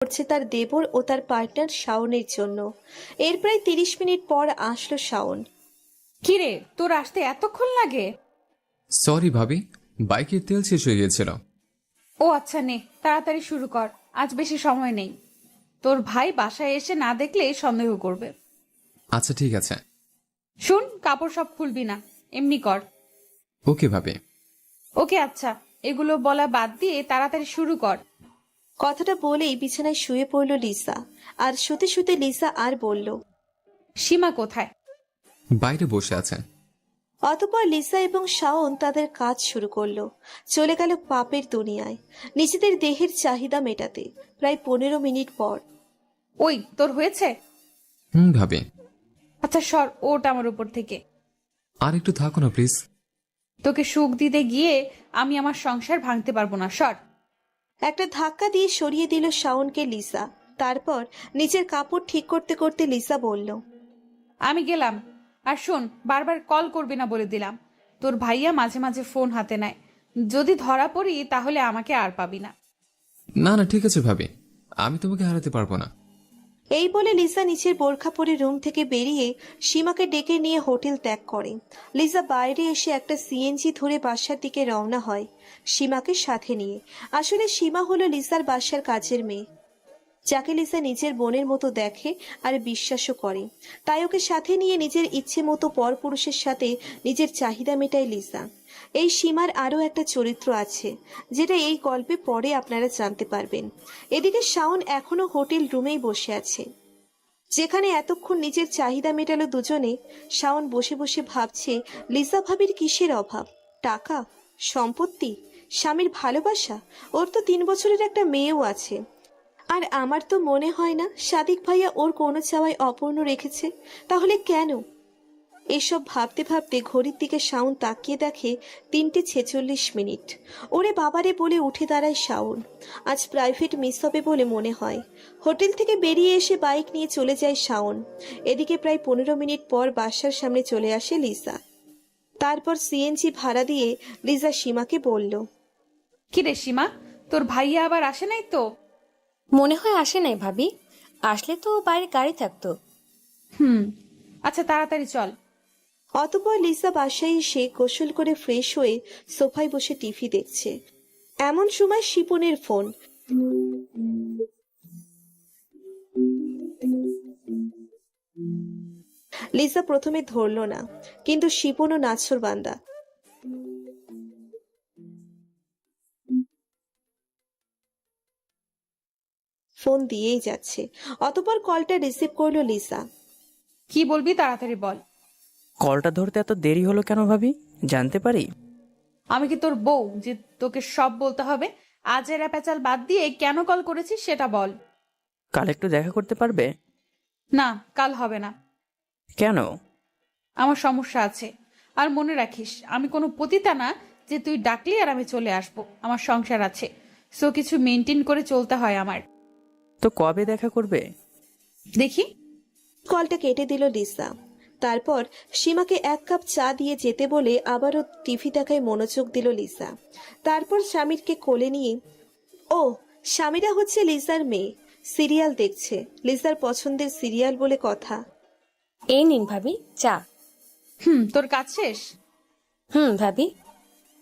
করছে তার দেবর ও তার পার্টনার শাওনের জন্য। এর প্রায় 30 মিনিট পর আসলো শাওন। কিরে, তোর আসতে এতক্ষণ লাগে? সরি ভাবি, বাইকের তেল শেষ হয়ে গিয়েছিল। ও আচ্ছা, নে তাড়াতাড়ি শুরু কর, আজ বেশি সময় নেই। তোর ভাই বাসায় এসে না দেখলে সন্দেহ করবে। আচ্ছা ঠিক আছে। শুন, কাপড় সব খুলবি না, এমনি কর। ওকে ভাবি। ওকে আচ্ছা, এগুলো বলা বাদ দিয়ে তাড়াতাড়ি শুরু কর। কথাটা বলেই বিছানায় শুয়ে পড়ল লিসা। আর শুতে শুতে লিসা আর বলল, সীমা কোথায়? বাইরে বসে আছেন। অতঃপর লিসা এবং শাওন তাদের কাজ শুরু করলো। চলে গেল পাপের দুনিয়ায়, নিজেদের দেহের চাহিদা মেটাতে। প্রায় 15 মিনিট পর, ওই তোর হয়েছে? ভাবি। আচ্ছা সর, ওট আমার উপর থেকে। আর একটু থাকো না প্লিজ। তোকে সুখ দিতে গিয়ে আমি আমার সংসার ভাঙতে পারবো না, সর। একটা ধাক্কা দিয়ে সরিয়ে দিল শাওনকে লিসা। তারপর নিজের কাপড় ঠিক করতে করতে লিসা বলল, আমি গেলাম। আর শোন, বারবার কল করবি না বলে দিলাম। তোর ভাইয়া মাঝে মাঝে ফোন হাতে নেয়, যদি ধরা পড়ি তাহলে আমাকে আর পাবি না। না না ঠিক আছে ভাবি, আমি তোমাকে হারাতে পারবো না। এই বলে লিসা নিচের বোরখা পরে রুম থেকে বেরিয়ে সীমাকে ডেকে নিয়ে হোটেল ত্যাগ করে। লিসা বাইরে এসে একটা সিএনজি ধরে বাসার দিকে রওনা হয় সীমাকে সাথে নিয়ে। আসলে সীমা হলো লিসার বাসার কাজের মেয়ে, যাকে লিসা নিজের বোনের মতো দেখে আর বিশ্বাসও করে। তাই ওকে সাথে নিয়ে নিজের ইচ্ছে মতো পরপুরুষের সাথে নিজের চাহিদা মেটায় লিসা। এই সীমার আরও একটা চরিত্র আছে, যেটা এই গল্পে পরে আপনারা জানতে পারবেন। এদিকে শাওন এখনো হোটেল রুমেই বসে আছে, যেখানে এতক্ষণ নিজের চাহিদা মেটালো দুজনে। শাওন বসে বসে ভাবছে, লিসা ভাবির কিসের অভাব? টাকা, সম্পত্তি, স্বামীর ভালোবাসা? ওর তো 3 বছরের একটা মেয়েও আছে। আর আমার তো মনে হয় না সাদিক ভাইয়া ওর কোনো চাওয়াই অপূর্ণ রেখেছে। তাহলে কেন? এসব ভাবতে ভাবতে ঘড়ির দিকে শাওন তাকিয়ে দেখে 3:46। ওরে বাবারে বলে উঠে দাঁড়ায় শাওন। আজ প্রাইভেট মিস হবে বলে মনে হয়। হোটেল থেকে বেরিয়ে এসে বাইক নিয়ে চলে যায় শাওন। এদিকে প্রায় 15 মিনিট পর বাসার সামনে চলে আসে লিসা। তারপর সিএনজি ভাড়া দিয়ে লিসা সীমাকে বলল, কিরে সীমা, তোর ভাইয়া আবার আসে নাই তো? মনে হয় আসে নাই ভাবি, আসলে তো বাইরে গাড়ি থাকতো। আচ্ছা তাড়াতাড়ি চল। অতঃপর লিসা বাসায় এসে গোসল করে ফ্রেশ হয়ে সোফায় বসে টিভি দেখছে। এমন সময় শিপনের ফোন। লিসা প্রথমে ধরল না, কিন্তু শিপনও নাছোড়বান্দা। ফোন দিয়েই যাচ্ছে। অতঃপর কলটা রিসিভ করলো লিসা। কি বলবি তাড়াতাড়ি বল। কলটা ধরতে এত দেরি হলো কেন ভাবি, জানতে পারি? আমি কি তোর বউ যে তোকে সব বলতে হবে? আজের প্যাচাল বাদ দিয়ে কেন কল করেছিস সেটা বল। কাল একটু দেখা করতে পারবে? না, কাল হবে না। কেন? আমার সমস্যা আছে। আর মনে রাখিস, আমি কোনো পতিতা না যে তুই ডাকলি আর আমি চলে আসবো। আমার সংসার আছে, সো কিছু মেনটেন করে চলতে হয় আমার। তো কবে দেখা করবে? দেখি। কলটা কেটে দিল লিসা। তারপর সীমাকে 1 কাপ চা দিয়ে যেতে বলে আবারও টিভি দেখায় মনোযোগ দিল লিসা। তারপর স্বামীরকে কোলে নিয়ে, ও স্বামীরা হচ্ছে লিসার মেয়ে, সিরিয়াল দেখছে। লিসার পছন্দের সিরিয়াল বলে কথা। এই নিন ভাবি চা। তোর কাজ শেষ? ভাবি।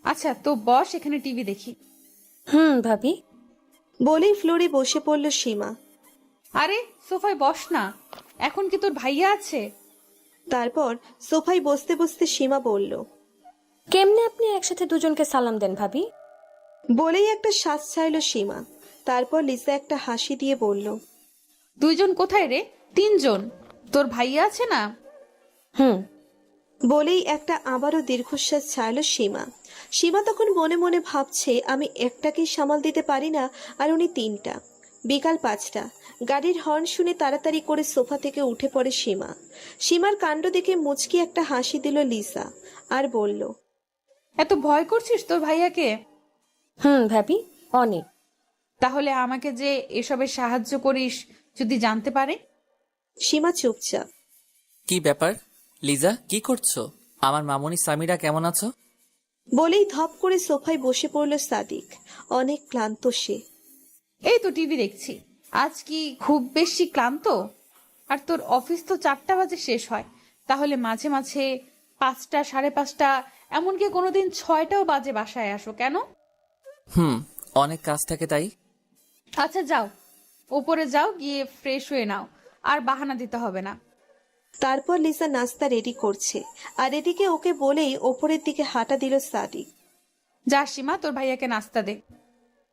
আচ্ছা তো বস, এখানে টিভি দেখি। ভাবি। বলেই ফ্লোরে বসে পড়ল সীমা। আরে সোফায় বস না, এখন কি তোর ভাইয়া আছে? তারপর সোফায় বসতে বসতে সীমা বলল, কেমনে আপনি একসাথে দুজনকে সালাম দেন ভাবি? বলেই একটা শ্বাস ছাড়ল সীমা। তারপর লিসা একটা হাসি দিয়ে বলল, দুইজন কোথায় রে? তিনজন। তোর ভাইয়া আছে না? হুম। বলেই একটা আবারও দীর্ঘশ্বাস ছাড়ল সীমা। সীমা তখন মনে মনে ভাবছে, আমি একটাকেই সামাল দিতে পারি না, আর উনি 3টা। বিকাল 5টা। গাড়ির হর্ন শুনে তাড়াতাড়ি করে সোফা থেকে উঠে পড়ে সীমা। সীমার কাণ্ড দেখে মুচকি একটা হাসি দিল লিসা আর বলল, এত ভয় করছিস তোর ভাইয়াকে? ভাবি, অনেক। তাহলে আমাকে যে এসবে সাহায্য করিস যদি জানতে পারে? সীমা চুপচাপ। কি ব্যাপার লিজা, কি করছো? আমার মামুনি সামিরা কেমন আছো? বলেই ধপ করে সোফায় বসে পড়ল সাদিক। অনেক ক্লান্ত সে। এই তো টিভি দেখছি। আজ কি খুব বেশি ক্লান্ত? আর তোর অফিস তো 4টা বাজে শেষ হয়, তাহলে মাঝে মাঝে 5টা, 5:30, এমনকি কোনোদিন 6টাও বাজে বাসায় আসো কেন? অনেক কাজ থাকে তাই। আচ্ছা যাও, ওপরে যাও, গিয়ে ফ্রেশ হয়ে নাও, আর বাহানা দিতে হবে না। তারপর লিসা নাস্তা রেডি করছে, আর এদিকে ওকে বলেই ওপরের দিকে হাঁটা দিল সাদিক। যা সীমা, তোর ভাইয়াকে নাস্তা দে।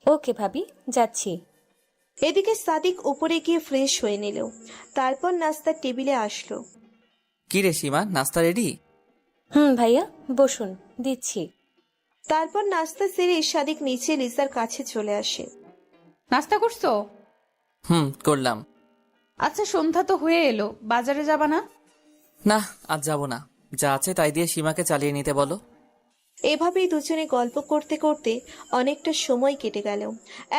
ওকে ভাবি, যাচ্ছি। এদিকে সাদিক উপরে গিয়ে ফ্রেশ হয়ে নিল, তারপর নাস্তার টেবিলে আসলো। কি রে সীমা, নাস্তা রেডি? ভাইয়া বসুন, দিচ্ছি। তারপর নাস্তা সেরে সাদিক নিচে লিসার কাছে চলে আসে। নাস্তা করছো? করলাম। আচ্ছা, সন্ধ্যা তো হয়ে এলো, বাজারে যাবা না? না, আজ যাব না। যা আছে তাই দিয়ে সীমাকে চালিয়ে নিতে বলো। এভাবেই দুজনে গল্প করতে করতে অনেকটা সময় কেটে গেল।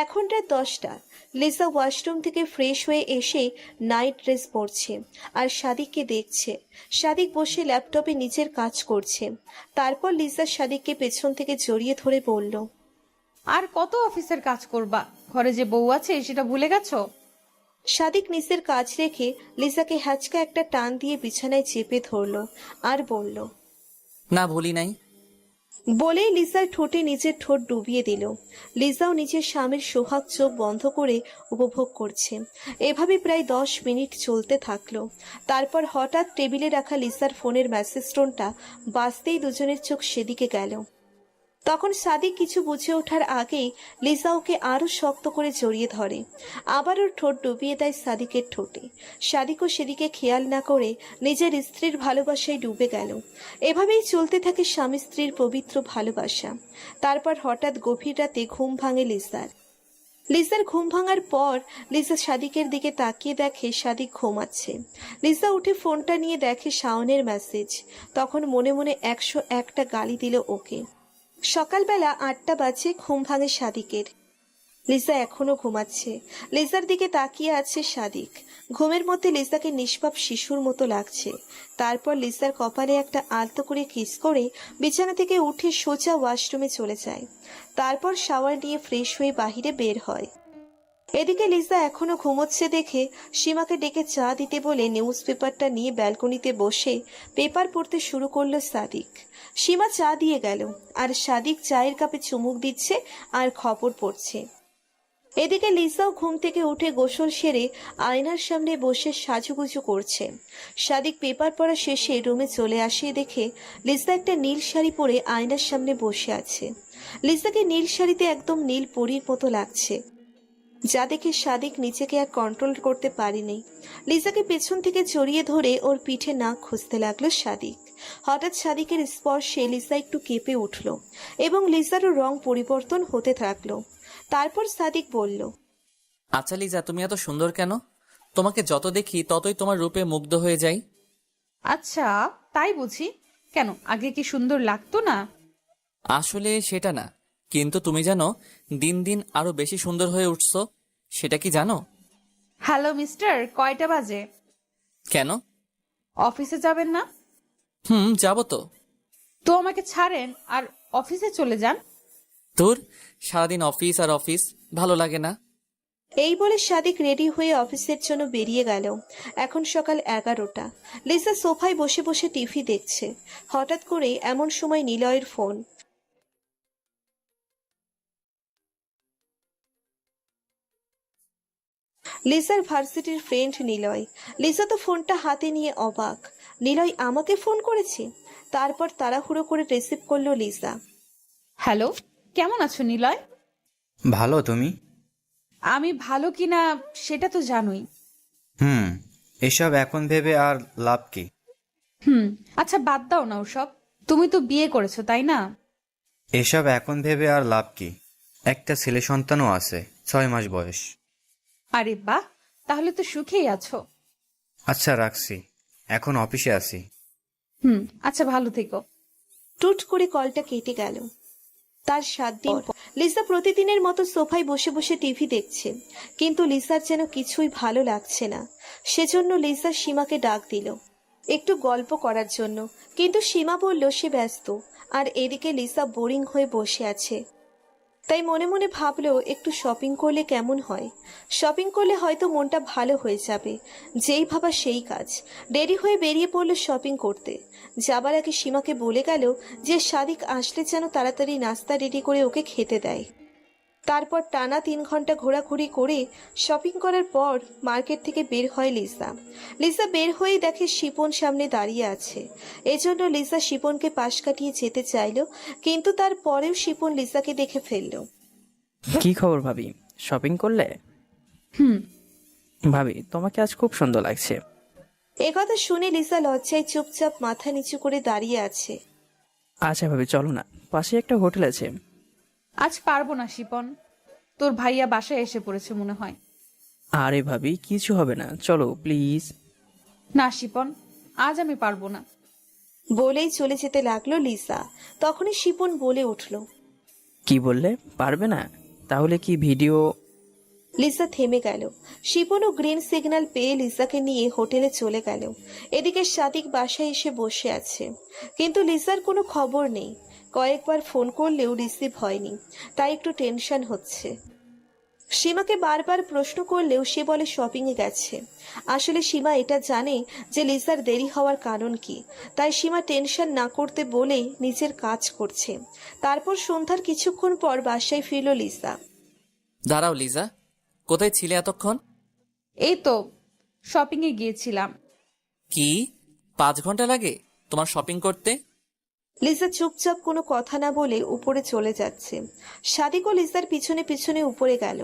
এখন রাত 10টা। লিসা ওয়াশরুম থেকে ফ্রেশ হয়ে এসে নাইট ড্রেস পরছে আর সাদিককে দেখছে। সাদিক বসে ল্যাপটপে নিজের কাজ করছে। তারপর লিসা সাদিককে পেছন থেকে জড়িয়ে ধরে বলল, আর কত অফিসের কাজ করবা? ঘরে যে বউ আছে সেটা ভুলে গেছো? সাদিক নিজের কাজ রেখে লিসাকে হ্যাচকা একটা টান দিয়ে বিছানায় চেপে ধরল আর বলল, না, ভুলি নাই। বলেই লিসার ঠোঁটে নিজের ঠোঁট ডুবিয়ে দিল। লিসাও নিজের স্বামীর সোহাগ চোখ বন্ধ করে উপভোগ করছে। এভাবে প্রায় 10 মিনিট চলতে থাকলো। তারপর হঠাৎ টেবিলে রাখা লিসার ফোনের মেসেজ টোনটা বাজতেই দুজনের চোখ সেদিকে গেল। তখন সাদিক কিছু বুঝে ওঠার আগেই লিসা ওকে আরো শক্ত করে জড়িয়ে ধরে, আবার ওর ঠোঁট ডুবিয়ে দেয় সাদিকের ঠোঁটে। সাদিকও সেদিকে খেয়াল না করে নিজের স্ত্রীর ভালোবাসায় ডুবে গেল। এভাবেই চলতে থাকে স্বামী স্ত্রীর পবিত্র ভালোবাসা। তারপর হঠাৎ গভীর রাতে ঘুম ভাঙে লিসার ঘুম ভাঙার পর লিসা সাদিকের দিকে তাকিয়ে দেখে সাদিক ঘুমাচ্ছে। লিসা উঠে ফোনটা নিয়ে দেখে শাওনের মেসেজ। তখন মনে মনে 101টা গালি দিল ওকে। সকালবেলা 8টা বাজে, ঘুম ভাঙে সাদিকের। লিসা এখনো ঘুমাচ্ছে। লিসার দিকে তাকিয়ে আছে সাদিক। ঘুমের মধ্যে লিসাকে নিষ্পাপ শিশুর মতো লাগছে। তারপর লিসার কপালে একটা আলতো করে কিস করে বিছানা থেকে উঠে সোজা ওয়াশরুমে চলে যায়। তারপর শাওয়ার নিয়ে ফ্রেশ হয়ে বাহিরে বের হয়। এদিকে লিসা এখনো ঘুমোচ্ছে দেখে সীমাকে ডেকে চা দিতে বলে নিউজ পেপারটা নিয়ে ব্যালকনিতে বসে পেপার পড়তে শুরু করলো সাদিক। সীমা চা দিয়ে গেল, আর সাদিক চায়ের কাপে চুমুক দিচ্ছে আর খবর পড়ছে। এদিকে লিসাও ঘুম থেকে উঠে গোসল সেরে আয়নার সামনে বসে সাজুগুজু করছে। সাদিক পেপার পড়া শেষে রুমে চলে আসে দেখে লিসা একটা নীল শাড়ি পরে আয়নার সামনে বসে আছে। লিসাকে নীল শাড়িতে একদম নীল পরীর মতো লাগছে, যা দেখে সাদিক নিজেকে আর কন্ট্রোল করতে পারেনি। লিসাকে পেছন থেকে জড়িয়ে ধরে ওর পিঠে নাক খুঁজতে লাগলো সাদিক। হঠাৎ সাদিকের স্পর্শে লিসা একটু কেঁপে উঠল এবং লিসারও রং পরিবর্তন হতে থাকলো। তারপর সাদিক বলল, আচ্ছা লিজা, তুমি এত সুন্দর কেন? তোমাকে যত দেখি ততই তোমার রূপে মুগ্ধ হয়ে যাই। আচ্ছা, তাই বুঝি? কেন, আগে কি সুন্দর লাগতো না? আসলে সেটা না, কিন্তু তুমি জানো দিন দিন আরো বেশি সুন্দর হয়ে উঠছো। সেটা কি জানো? হ্যালো মিস্টার, কয়টা বাজে? কেন? অফিসে যাবেন না? যাবো তো। তো আমাকে ছাড়েন আর অফিসে চলে যান। তোর সারাদিন অফিস আর অফিস, ভালো লাগে না? এই বলে সাদিক রেডি হয়ে অফিসের জন্য বেরিয়ে গেল। এখন সকাল 11টা। লিসা সোফায় বসে বসে টিভি দেখছে। হঠাৎ করে এমন সময় নিলয়ের ফোন। লিসার ভার্সিটির ফ্রেন্ড নিলয়। লিসা তো ফোনটা হাতে নিয়ে অবাক। নিলয় আমাকে ফোন করেছে। তারপর তাড়াহুড়ো করে রিসিভ করলো লিসা। হ্যালো, কেমন আছো নিলয়? ভালো, তুমি? আমি ভালো কিনা সেটা তো জানোই। এসব এখন ভেবে আর লাভ কি? আচ্ছা বাদ দাও না ওসব। তুমি তো বিয়ে করেছো, তাই না? এসব এখন ভেবে আর লাভ কি? একটা ছেলে সন্তানও আছে, 6 মাস বয়স। আরে বাহ, তাহলে তো সুখেই আছো। আচ্ছা রাখছি, এখন অফিসে আছি। আচ্ছা, ভালো থেকো। টুট করে কলটা কেটে গেল। তার 7 দিন পর লিসা প্রতিদিনের মতো সোফায় বসে বসে টিভি দেখছে, কিন্তু লিসার যেন কিছুই ভালো লাগছে না। সেজন্য লিসা সীমাকে ডাক দিল একটু গল্প করার জন্য, কিন্তু সীমা বলল সে ব্যস্ত। আর এদিকে লিসা বোরিং হয়ে বসে আছে। তাই মনে মনে ভাবলো একটু শপিং করলে কেমন হয়। শপিং করলে হয়তো মনটা ভালো হয়ে যাবে। যেই ভাবা সেই কাজ। দেরি হয়ে বেরিয়ে পড়লো শপিং করতে। যাবার আগে সীমাকে বলে গেল যে সাদিক আসলে যেন তাড়াতাড়ি নাস্তা রেডি করে ওকে খেতে দেয়। তারপর টানা 3 ঘন্টা ঘোরাঘুরি করে শপিং করার পর মার্কেট থেকে বের হয় লিসা। লিসা বের হয়েই দেখে শিপন সামনে দাঁড়িয়ে আছে। এজন্য লিসা শিপনকে পাশ কাটিয়ে যেতে চাইল, কিন্তু তারপরেও শিপন লিসাকে দেখে ফেলল। কি খবর ভাবি, শপিং করলে? ভাবি, তোমাকে আজ খুব সুন্দর লাগছে। একথা শুনে লিসা লজ্জায় চুপচাপ মাথা নিচু করে দাঁড়িয়ে আছে। আচ্ছা ভাবি, চলো না, পাশে একটা হোটেল আছে। আজ পারবো না শিপন, তোর ভাইয়া বাসায় এসে পড়েছে মনে হয়। আরে ভাবি, কিছু হবে না, চলো প্লিজ। না শিপন, আজ আমি পারবো না। বলেই চলে যেতে লাগলো লিসা। তখনই শিপন বলে উঠল। কি বললে, পারবে না? তাহলে কি ভিডিও? লিসা থেমে গেল। শিপনও গ্রিন সিগন্যাল পেয়ে লিসাকে নিয়ে হোটেলে চলে গেল। এদিকে সাদিক বাসায় এসে বসে আছে, কিন্তু লিসার কোনো খবর নেই। কয়েকবার ফোন করলেও রিসিভ হয়নি, তাই একটু টেনশন হচ্ছে। সীমাকে বারবার প্রশ্ন করলেও সে বলে শপিং এ গেছে। আসলে সীমা এটা জানে যে লিসার দেরি হওয়ার কারণ কি, তাই সীমা টেনশন না করতে বলে নিজের কাজ করছে। তারপর সন্ধ্যার কিছুক্ষণ পর বাসায় ফিরল লিসা। দাঁড়াও লিজা, কোথায় ছিলে এতক্ষণ? এই তো শপিং এ গিয়েছিলাম। কি 5 ঘন্টা লাগে তোমার শপিং করতে? লিসা চুপচাপ কোনো কথা না বলে উপরে চলে যাচ্ছে। সাদিকও লিসার পিছনে পিছনে উপরে গেল।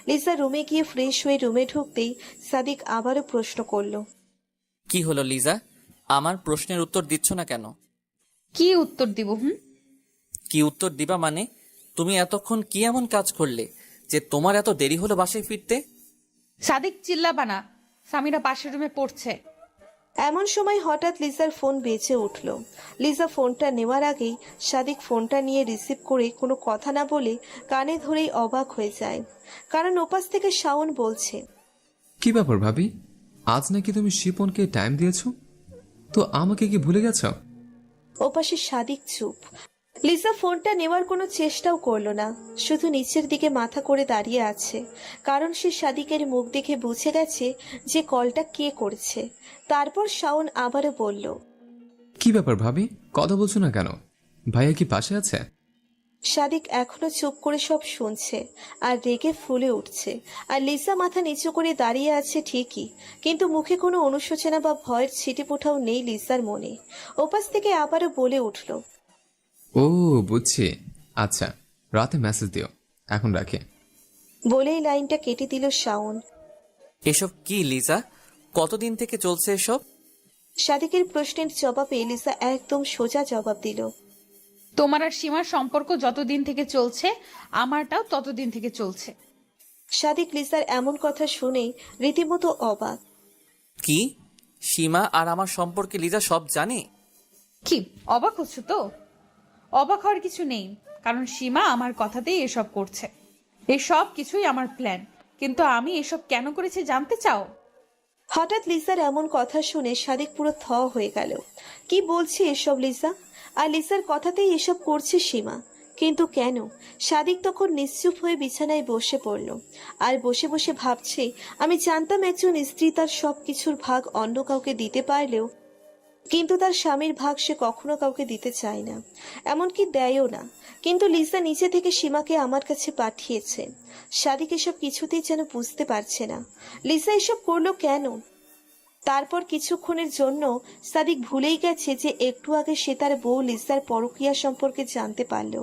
লিসা রুমে গিয়ে ফ্রেশ হয়ে রুমে ঢুকতেই সাদিক আবারও প্রশ্ন করলো। কি হলো লিজা, আমার প্রশ্নের উত্তর দিচ্ছ না কেন? কি উত্তর দিব? কি উত্তর দিবা মানে? তুমি এতক্ষণ কি এমন কাজ করলে যে তোমার এত দেরি হলো বাসায় ফিরতে? সাদিক চিল্লাবা না, সামিরা পাশের রুমে পড়ছে। এমন সময় হঠাৎ লিসার ফোন বেজে উঠল। লিসা ফোনটা নেওয়ার আগেই সাদিক ফোনটা নিয়ে রিসিভ করে কোনো কথা না বলে কানে ধরেই অবাক হয়ে যায়, কারণ ওপাশ থেকে শাওন বলছে। কি ব্যাপার ভাবি, আজ নাকি তুমি শিপনকে টাইম দিয়েছো? তো আমাকে কি ভুলে গেছো? ওপাশে সাদিক চুপ। লিসা ফোনটা নেওয়ার কোনো চেষ্টাও করলো না, শুধু নিচের দিকে মাথা করে দাঁড়িয়ে আছে, কারণ সে সাদিকের মুখ দেখে বুঝে গেছে যে কলটা কে করছে। তারপর শাওন আবারও বলল। কি ব্যাপার ভাবি, কথা বলছো না কেন? ভাইয়া কি পাশে আছে? সাদিক এখনো চুপ করে সব শুনছে আর রেগে ফুলে উঠছে। আর লিসা মাথা নিচু করে দাঁড়িয়ে আছে ঠিকই, কিন্তু মুখে কোনো অনুশোচনা বা ভয়ের ছিটেফোঁটাও নেই লিসার মনে। ওপাশ থেকে আবারও বলে উঠল। ও বুঝছি, আচ্ছা রাতে মেসেজ দিও, এখন রাখি। বলেই লাইনটা কেটে দিল শাওন। এসব কি লিজা, কতদিন থেকে চলছে এসব? সাদিকের প্রশ্নের জবাবে লিসা একদম সোজা জবাব দিল। তোমার আর সীমার সম্পর্ক যতদিন থেকে চলছে, আমারটাও ততদিন থেকে চলছে। সাদিক লিসার এমন কথা শুনে রীতিমতো অবাক। কি, সীমা আর আমার সম্পর্কে লিজা সব জানে? কি অবাক হচ্ছ তো? অবাক হওয়ার কিছু নেই, কারণ সীমা আমার কথাতেই এসব করছে। এই সব কিছুই আমার প্ল্যান, কিন্তু আমি এসব কেন করেছি জানতে চাও? হঠাৎ লিসার এমন কথা শুনে সাদিক পুরো থ হয়ে গেল। কি বলছে এসব লিসা? আর লিসার কথাতেই এসব করছে সীমা, কিন্তু কেন? সাদিক তখন নিশ্চুপ হয়ে বিছানায় বসে পড়ল আর বসে বসে ভাবছে, আমি জানতাম একজন স্ত্রী তার সবকিছুর ভাগ অন্য কাউকে দিতে পারলেও কিন্তু তার স্বামীর ভাগ সে কখনো কাউকে দিতে চায় না, এমনকি দেয়ও না। কিন্তু লিসা নিচে থেকে সীমাকে আমার কাছে পাঠিয়েছে। সাদিক এসব কিছুতেই যেন বুঝতে পারছে না লিসা এসব করলো কেন। তারপর কিছুক্ষণের জন্য সাদিক ভুলেই গেছে যে একটু আগে সে তার বউ লিসার পরকীয়া সম্পর্কে জানতে পারল,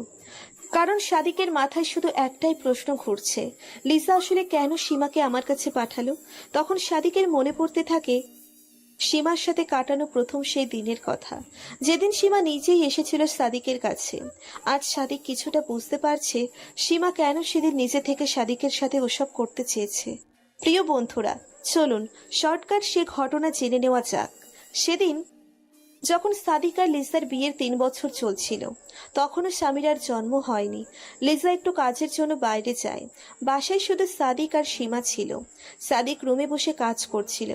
কারণ সাদিকের মাথায় শুধু একটাই প্রশ্ন ঘুরছে, লিসা আসলে কেন সীমাকে আমার কাছে পাঠালো। তখন সাদিকের মনে পড়তে থাকে সীমার সাথে কাটানো প্রথম সেই দিনের কথা, যেদিন সীমা নিজেই এসেছিল সাদিকের কাছে। আজ সাদিক কিছুটা বুঝতে পারছে সীমা কেন সেদিন নিজে থেকে সাদিকের সাথে ওসব করতে চেয়েছে। প্রিয় বন্ধুরা, চলুন শর্টকাট সে ঘটনা জেনে নেওয়া যাক। সেদিন যখন সাদিক আর লিসার বিয়ের 3 বছর চলছিল, তখনও সামিরার জন্ম হয়নি। লিসা একটু কাজের জন্য বাইরে যায়। বাসায় শুধু সাদিক আর সীমা ছিল। সাদিক রুমে বসে কাজ করছিল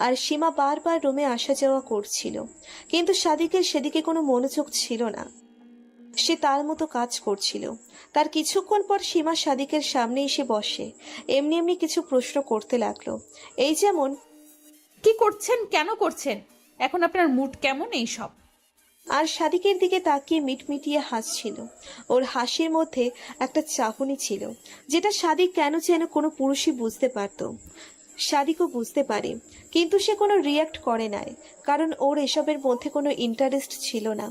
আর সীমা বারবার রুমে আসা যাওয়া করছিল, কিন্তু সাদিকের সেদিকে কোনো মনোযোগ ছিল না। সে তার মতো কাজ করছিল। তার কিছুক্ষণ পর সীমা সাদিকের সামনে এসে বসে, এমনি এমনি কিছু প্রশ্ন করতে লাগলো। এই যেমন, কি করছেন, কেন করছেন, এখন আপনার মুড কেমন, এই সব। আর সাদিকের দিকে তাকিয়ে মিটমিটিয়ে হাসছিল। ওর হাসির মধ্যে একটা চাহনি ছিল, যেটা সাদিক কেন যেন কোনো পুরুষই বুঝতে পারত। সাদিকও বুঝতে পারে, কিন্তু সে কোনো রিয়াক্ট করে নাই, কারণ ওর এসবের মধ্যে কোনো ইন্টারেস্ট ছিল না।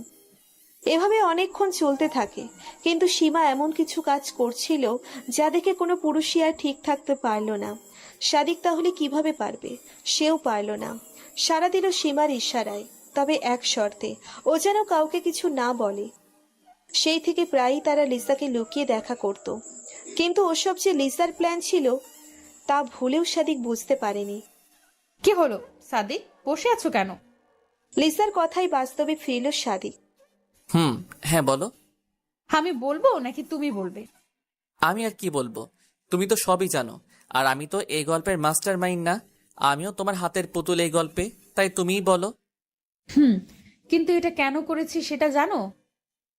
এভাবে অনেকক্ষণ চলতে থাকে, কিন্তু সীমা এমন কিছু কাজ করছিল যা দেখে কোনো পুরুষই আর ঠিক থাকতে পারল না। সাদিক তাহলে কিভাবে পারবে? সেও পারল না। সারা দিল সীমার ইশারায়, তবে এক শর্তে, ও যেন কাউকে কিছু না বলে। সেই থেকে প্রায়ই তারা লিসাকে লুকিয়ে দেখা করত, কিন্তু ওসব যে লিসার প্ল্যান ছিল তা ভুলেও সাদিক বুঝতে পারেনি। কি হলো সাদিক, বসে আছো কেন? লিসার কথাই বাস্তবে ফিরল সাদিক। হ্যাঁ বলো। আমি বলবো নাকি তুমি বলবে? আমি আর কি বলবো, তুমি তো সবই জানো। আর আমি তো এই গল্পের মাস্টার মাইন্ড না, আমিও তোমার হাতের পুতুল এই গল্পে, তাই তুমিই বলো। কিন্তু এটা কেন করেছি সেটা জানো?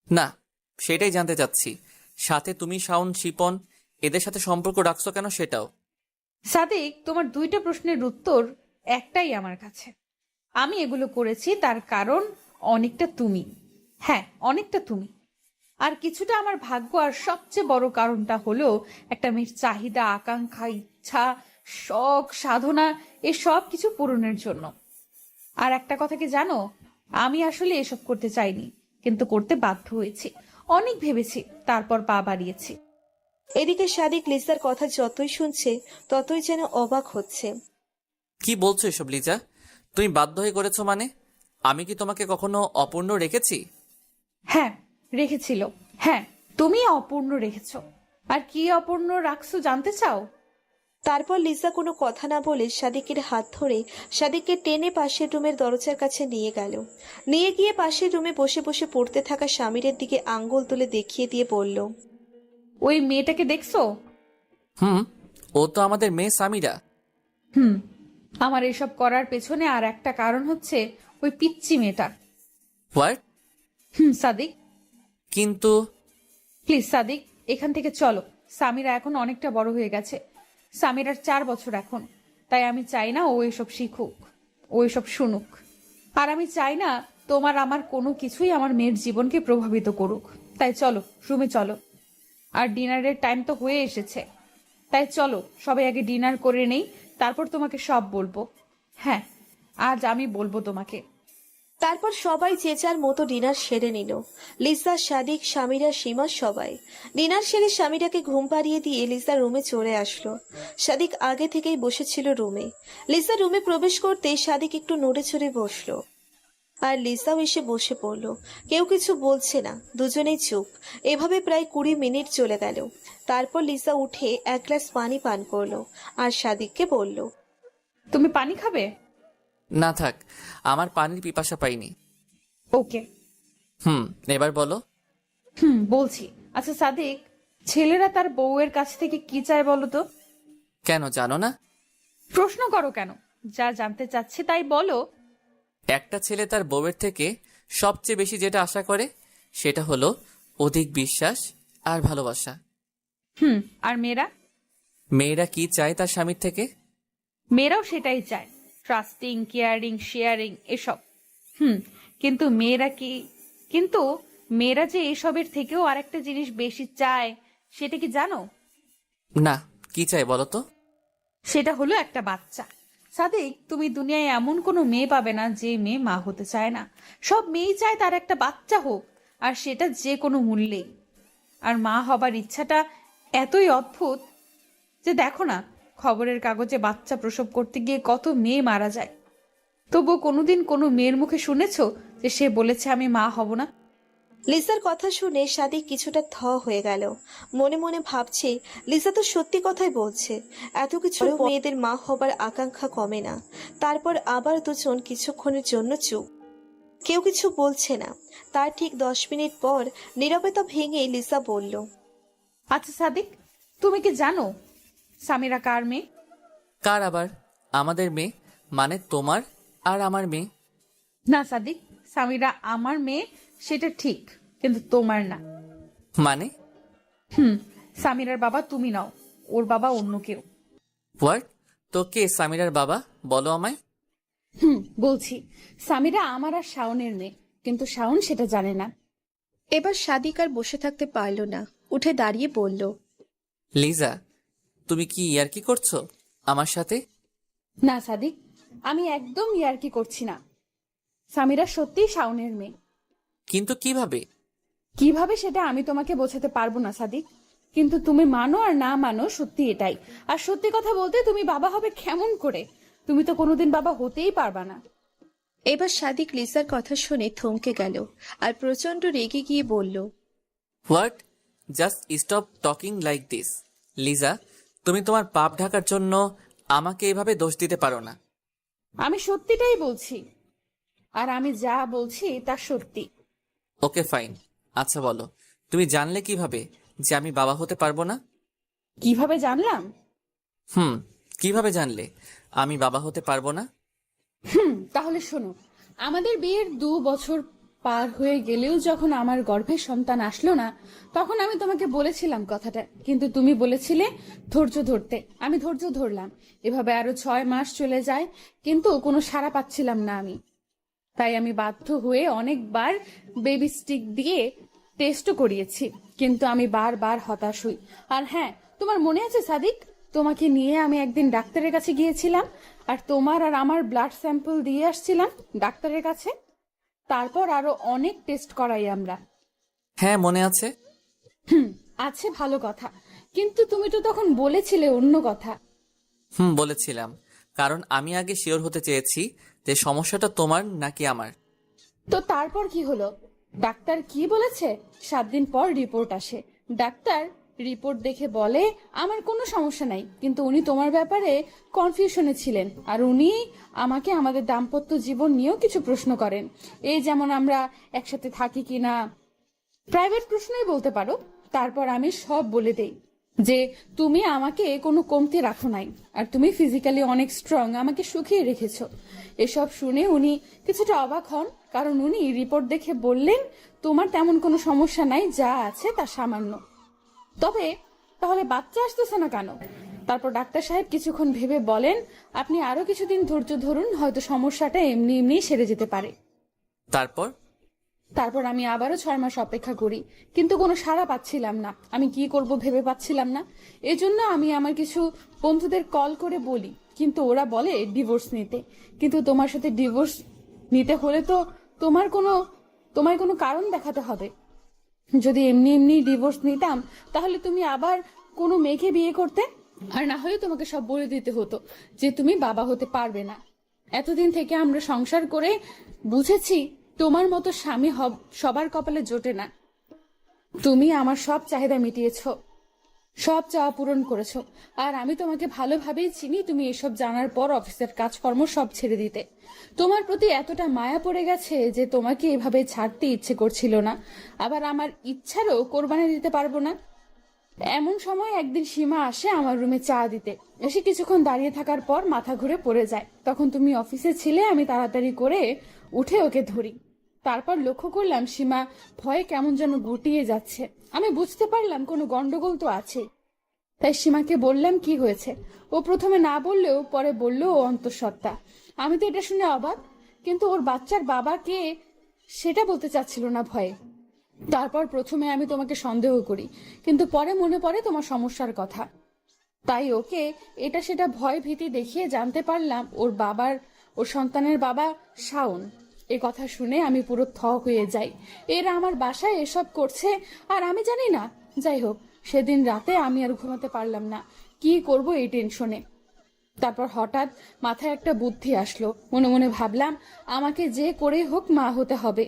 না, সেটাই জানতে চাচ্ছি। সাথে তুমি, শাওন, শিপন, এদের সাথে সম্পর্ক রাখছো কেন সেটাও। সাদিক, তোমার দুইটা প্রশ্নের উত্তর একটাই আমার কাছে। আমি এগুলো করেছি তার কারণ অনেকটা তুমি, হ্যাঁ অনেকটা তুমি, আর কিছুটা আমার ভাগ্য। আর সবচেয়ে বড় কারণটা হলো একটা মেয়ের চাহিদা, আকাঙ্ক্ষা, ইচ্ছা, শখ, সাধনা, সব কিছু পূরণের জন্য। আর একটা কথা কি জানো, আমি আসলে এসব করতে চাইনি, কিন্তু করতে বাধ্য হয়েছি। অনেক ভেবেছি, তারপর পা বাড়িয়েছি। এদিকে সাদিক লিসার কথা যতই শুনছে ততই যেন অবাক হচ্ছে। কি বলছো এসব লিজা? তুমি বাধ্য হয়ে করেছো মানে? আমি কি তোমাকে কখনো অপূর্ণ রেখেছি? হ্যাঁ রেখেছিল, হ্যাঁ তুমি অপূর্ণ রেখেছো। আর কি অপূর্ণ রাখছো জানতে চাও? তারপর লিসা কোনো কথা না বলে সাদিকের হাত ধরে সাদিককে টেনে পাশের রুমের দরজার কাছে নিয়ে গেল। নিয়ে গিয়ে পাশের রুমে বসে বসে পড়তে থাকা স্বামীরের দিকে আঙ্গুল তুলে দেখিয়ে দিয়ে বলল, ওই মেয়েটাকে দেখছো? ও তো আমাদের মেয়ে সামিরা। আমার এসব করার পেছনে আর একটা কারণ হচ্ছে ওই পিচ্চি মেয়েটা। হোয়াট? সাদিক কিন্তু প্লিজ সাদিক, এখান থেকে চলো। সামিরা এখন অনেকটা বড় হয়ে গেছে, সামিরার 4 বছর এখন। তাই আমি চাই না ও এসব শিখুক, ও এসব শুনুক। আর আমি চাই না তোমার আমার কোনো কিছুই আমার মেয়ের জীবনকে প্রভাবিত করুক। তাই চলো রুমে চলো। আর ডিনারের টাইম তো হয়ে এসেছে, তাই চলো সবাই আগে ডিনার করে নেই, তারপর তোমাকে সব বলবো। হ্যাঁ, আজ আমি বলবো তোমাকে। তারপর সবাই যে যার মতো ডিনার সেরে নিল। লিসা, সাদিক, স্বামীরা, সীমা সবাই ডিনার সেরে স্বামীরাকে ঘুম পাড়িয়ে দিয়ে লিসা রুমে চলে আসলো। সাদিক আগে থেকেই বসেছিল রুমে। লিসা রুমে প্রবেশ করতেই সাদিক একটু নড়ে চড়ে বসলো, আর লিসাও এসে বসে পড়লো। কেউ কিছু বলছে না, দুজনেই চুপ। এভাবে প্রায় 20 মিনিট চলে গেল। তারপর লিসা উঠে এক গ্লাস পানি পান করলো, আর সাদিককে বলল, তুমি পানি খাবে? না থাক, আমার পানির পিপাসা পাইনি। ওকে। এবার বলো। বলছি। আচ্ছা সাদিক, ছেলেরা তার বউয়ের কাছ থেকে কি চায় বলো তো? কেন জানো না? প্রশ্ন করো কেন? যা জানতে চাচ্ছি তাই বলো। একটা ছেলে তার বউয়ের থেকে সবচেয়ে বেশি যেটা আশা করে সেটা হলো অধিক বিশ্বাস আর ভালোবাসা। আর মেয়েরা? মেয়েরা কি চায় তার স্বামীর থেকে? মেয়েরাও সেটাই চায়, ট্রাস্টিং, কেয়ারিং, শেয়ারিং, এসব। কিন্তু মেয়েরা যে এসবের থেকেও আরেকটা জিনিস বেশি চায়, সেটা কি জানো? না, কি চাই বলো তো? সেটা হলো একটা বাচ্চা। সাদিক, তুমি দুনিয়ায় এমন কোনো মেয়ে পাবে না যে মেয়ে মা হতে চায় না। সব মেয়েই চায় তার একটা বাচ্চা হোক, আর সেটা যে কোনো মূল্যেই। আর মা হবার ইচ্ছাটা এতই অদ্ভুত যে দেখো না, খবরের কাগজে বাচ্চা প্রসব করতে গিয়ে কত মেয়ে মারা যায়। তবুও কোনোদিন কোনো মেয়ের মুখে শুনেছো যে সে বলেছে আমি মা হব না? লিসার কথা শুনে সাদিক কিছুটা থ হয়ে গেল। মনে মনে ভাবছে, লিসা তো সত্যি কথাই বলছে। এত কিছু মেয়েদের মা হবার আকাঙ্ক্ষা কমে না। তারপর আবার দুজন কিছুক্ষণের জন্য চুপ, কেউ কিছু বলছে না। তার ঠিক 10 মিনিট পর নীরবতা ভেঙে লিসা বলল, আচ্ছা সাদিক, তুমি কি জানো সামিরা কার মেয়ে? কার আবার? আমাদের মেয়ে, মানে তোমার আর আমার মেয়ে। না সাদিক, সামিরা আমার মেয়ে সেটা ঠিক, কিন্তু তোমার না। মানে? সামিরার বাবা তুমি নাও, ওর বাবা অন্য কেউ। হোয়াট? তো কে সামিরার বাবা, বলো আমায়। বলছি, সামিরা আমার আর শাওনের মেয়ে, কিন্তু শাওন সেটা জানে না। এবার সাদিক আর বসে থাকতে পারল না, উঠে দাঁড়িয়ে বলল, লিজা, তুমি কি ইয়ার্কি করছো আমার সাথে? না সাদিক, আমি একদম ইয়ার্কি করছি না। সামিরা সত্যিই শাওনের মেয়ে। কিন্তু কিভাবে? কিভাবে সেটা আমি তোমাকে বোঝাতে পারবো না সাদিক, কিন্তু তুমি মানো আর না মানো সত্যি এটাই। আর সত্যি কথা বলতে, তুমি বাবা হবে কেমন করে? তুমি তো কোনোদিন বাবা হতেই পারবা না। এবার সাদিক লিসার কথা শুনে থমকে গেল আর প্রচন্ড রেগে গিয়ে বলল, what? Just stop talking like this. Liza, তুমি তোমার পাপ ঢাকার জন্য আমাকে এভাবে দোষ দিতে পারো না। আমি সত্যিটাই বলছি, আর আমি যা বলছি তা সত্যি। ওকে ফাইন, আচ্ছা বলো, তুমি জানলে কিভাবে যে আমি বাবা হতে পারবো না? কিভাবে জানলাম? কিভাবে জানলে আমি বাবা হতে পারবো না? তাহলে শোনো, আমাদের বিয়ের 2 বছর পার হয়ে গেলেও যখন আমার গর্ভে সন্তান আসলো না, তখন আমি তোমাকে বলেছিলাম কথাটা, কিন্তু তুমি বলেছিলে ধৈর্য ধরতে। আমি ধৈর্য ধরলাম, এভাবে আরো 6 মাস চলে যায়, কিন্তু কোনো সাড়া পাচ্ছিলাম না আমি। তাই আমি বাধ্য হয়ে অনেকবার বেবি স্টিক দিয়ে টেস্টও করিয়েছি, কিন্তু আমি বারবার হতাশ হই। আর হ্যাঁ, তোমার মনে আছে সাদিক, তোমাকে নিয়ে আমি একদিন ডাক্তারের কাছে গিয়েছিলাম, আর তোমার আর আমার ব্লাড স্যাম্পল দিয়ে আসছিলাম ডাক্তারের কাছে। তারপর আরো অনেক টেস্ট করাই আমরা। হ্যাঁ মনে আছে। আছে, ভালো কথা, কিন্তু তুমি তো তখন বলেছিলে অন্য কথা। বলেছিলাম, কারণ আমি আগে শিওর হতে চেয়েছি যে সমস্যাটা তোমার নাকি আমার। তো তারপর কি হলো? ডাক্তার কি বলেছে? 7 দিন পর রিপোর্ট আসে। ডাক্তার রিপোর্ট দেখে বলে আমার কোনো সমস্যা নাই, কিন্তু উনি তোমার ব্যাপারে কনফিউশনে ছিলেন, আর উনি আমাকে আমাদের দাম্পত্য জীবন নিয়েও কিছু প্রশ্ন করেন। এই যেমন আমরা একসাথে থাকি কিনা, প্রাইভেট প্রশ্নই বলতে পারো। তারপর আমি সব বলে দেই যে তুমি আমাকে কোনো কমতি রাখো নাই, আর তুমি ফিজিক্যালি অনেক স্ট্রং, আমাকে সুখিয়ে রেখেছো। এসব শুনে উনি কিছুটা অবাক হন, কারণ উনি রিপোর্ট দেখে বললেন তোমার তেমন কোনো সমস্যা নাই, যা আছে তা সামান্য। তবে তাহলে বাচ্চা আসতেছে না কেন? তারপর ডাক্তার সাহেব কিছুক্ষণ ভেবে বলেন, আপনি আরো কিছুদিন ধৈর্য ধরুন, হয়তো সমস্যাটা এমনি এমনি সেরে যেতে পারে। তারপর আমি আবারও 6 মাস অপেক্ষা করি, কিন্তু কোনো সাড়া পাচ্ছিলাম না। আমি কি করব ভেবে পাচ্ছিলাম না। এজন্য আমি আমার কিছু বন্ধুদের কল করে বলি, কিন্তু ওরা বলে ডিভোর্স নিতে। কিন্তু তোমার সাথে ডিভোর্স নিতে হলে তো তোমার কোনো কারণ দেখাতে হবে। যদি এমনি এমনি ডিভোর্স নিতাম, তাহলে তুমি আবার কোনো মেয়েকে বিয়ে করতে, আর না হলে তোমাকে সব বলে দিতে হতো যে তুমি বাবা হতে পারবে না। এতদিন থেকে আমরা সংসার করে বুঝেছি তোমার মতো স্বামী সবার কপালে জোটে না। তুমি আমার সব চাহিদা মিটিয়েছো, সব চাওয়া পূরণ করেছো, আর আমি তোমাকে ভালোভাবেই চিনি। তুমি এসব জানার পর অফিসের কাজকর্ম সব ছেড়ে দিতে। তোমার প্রতি এতটা মায়া পড়ে গেছে যে তোমাকে এভাবে ছাড়তে ইচ্ছে করছিল না, আবার আমার ইচ্ছারও কোরবানি দিতে পারবো না। এমন সময় একদিন সীমা আসে আমার রুমে চা দিতে। এসে কিছুক্ষণ দাঁড়িয়ে থাকার পর মাথা ঘুরে পড়ে যায়। তখন তুমি অফিসে ছিলে। আমি তাড়াতাড়ি করে উঠে ওকে ধরি। তারপর লক্ষ্য করলাম সীমা ভয়ে কেমন যেন গুটিয়ে যাচ্ছে। আমি বুঝতে পারলাম কোনো গন্ডগোল তো আছে। তাই সীমাকে বললাম কি হয়েছে। ও প্রথমে না বললেও পরে বলল ও অন্তঃসত্ত্বা। আমি তো এটা শুনে অবাক, কিন্তু ওর বাচ্চার বাবা কে সেটা বলতে চাচ্ছিল না ভয়ে। তারপর প্রথমে আমি তোমাকে সন্দেহ করি, কিন্তু পরে মনে পড়ে তোমার সমস্যার কথা। তাই ওকে এটা সেটা ভয় ভীতি দেখিয়ে জানতে পারলাম ওর সন্তানের বাবা শাওন। এ কথা শুনে আমি পুরো থ হয়ে যাই। এরা আমার বাসায় এসব করছে আর আমি জানি না। যাই হোক, সেদিন রাতে আমি আর ঘুমাতে পারলাম না, কি করব এই টেনশনে। তারপর হঠাৎ মাথায় একটা বুদ্ধি আসলো। মনে মনে ভাবলাম আমাকে যে করে হোক মা হতে হবে।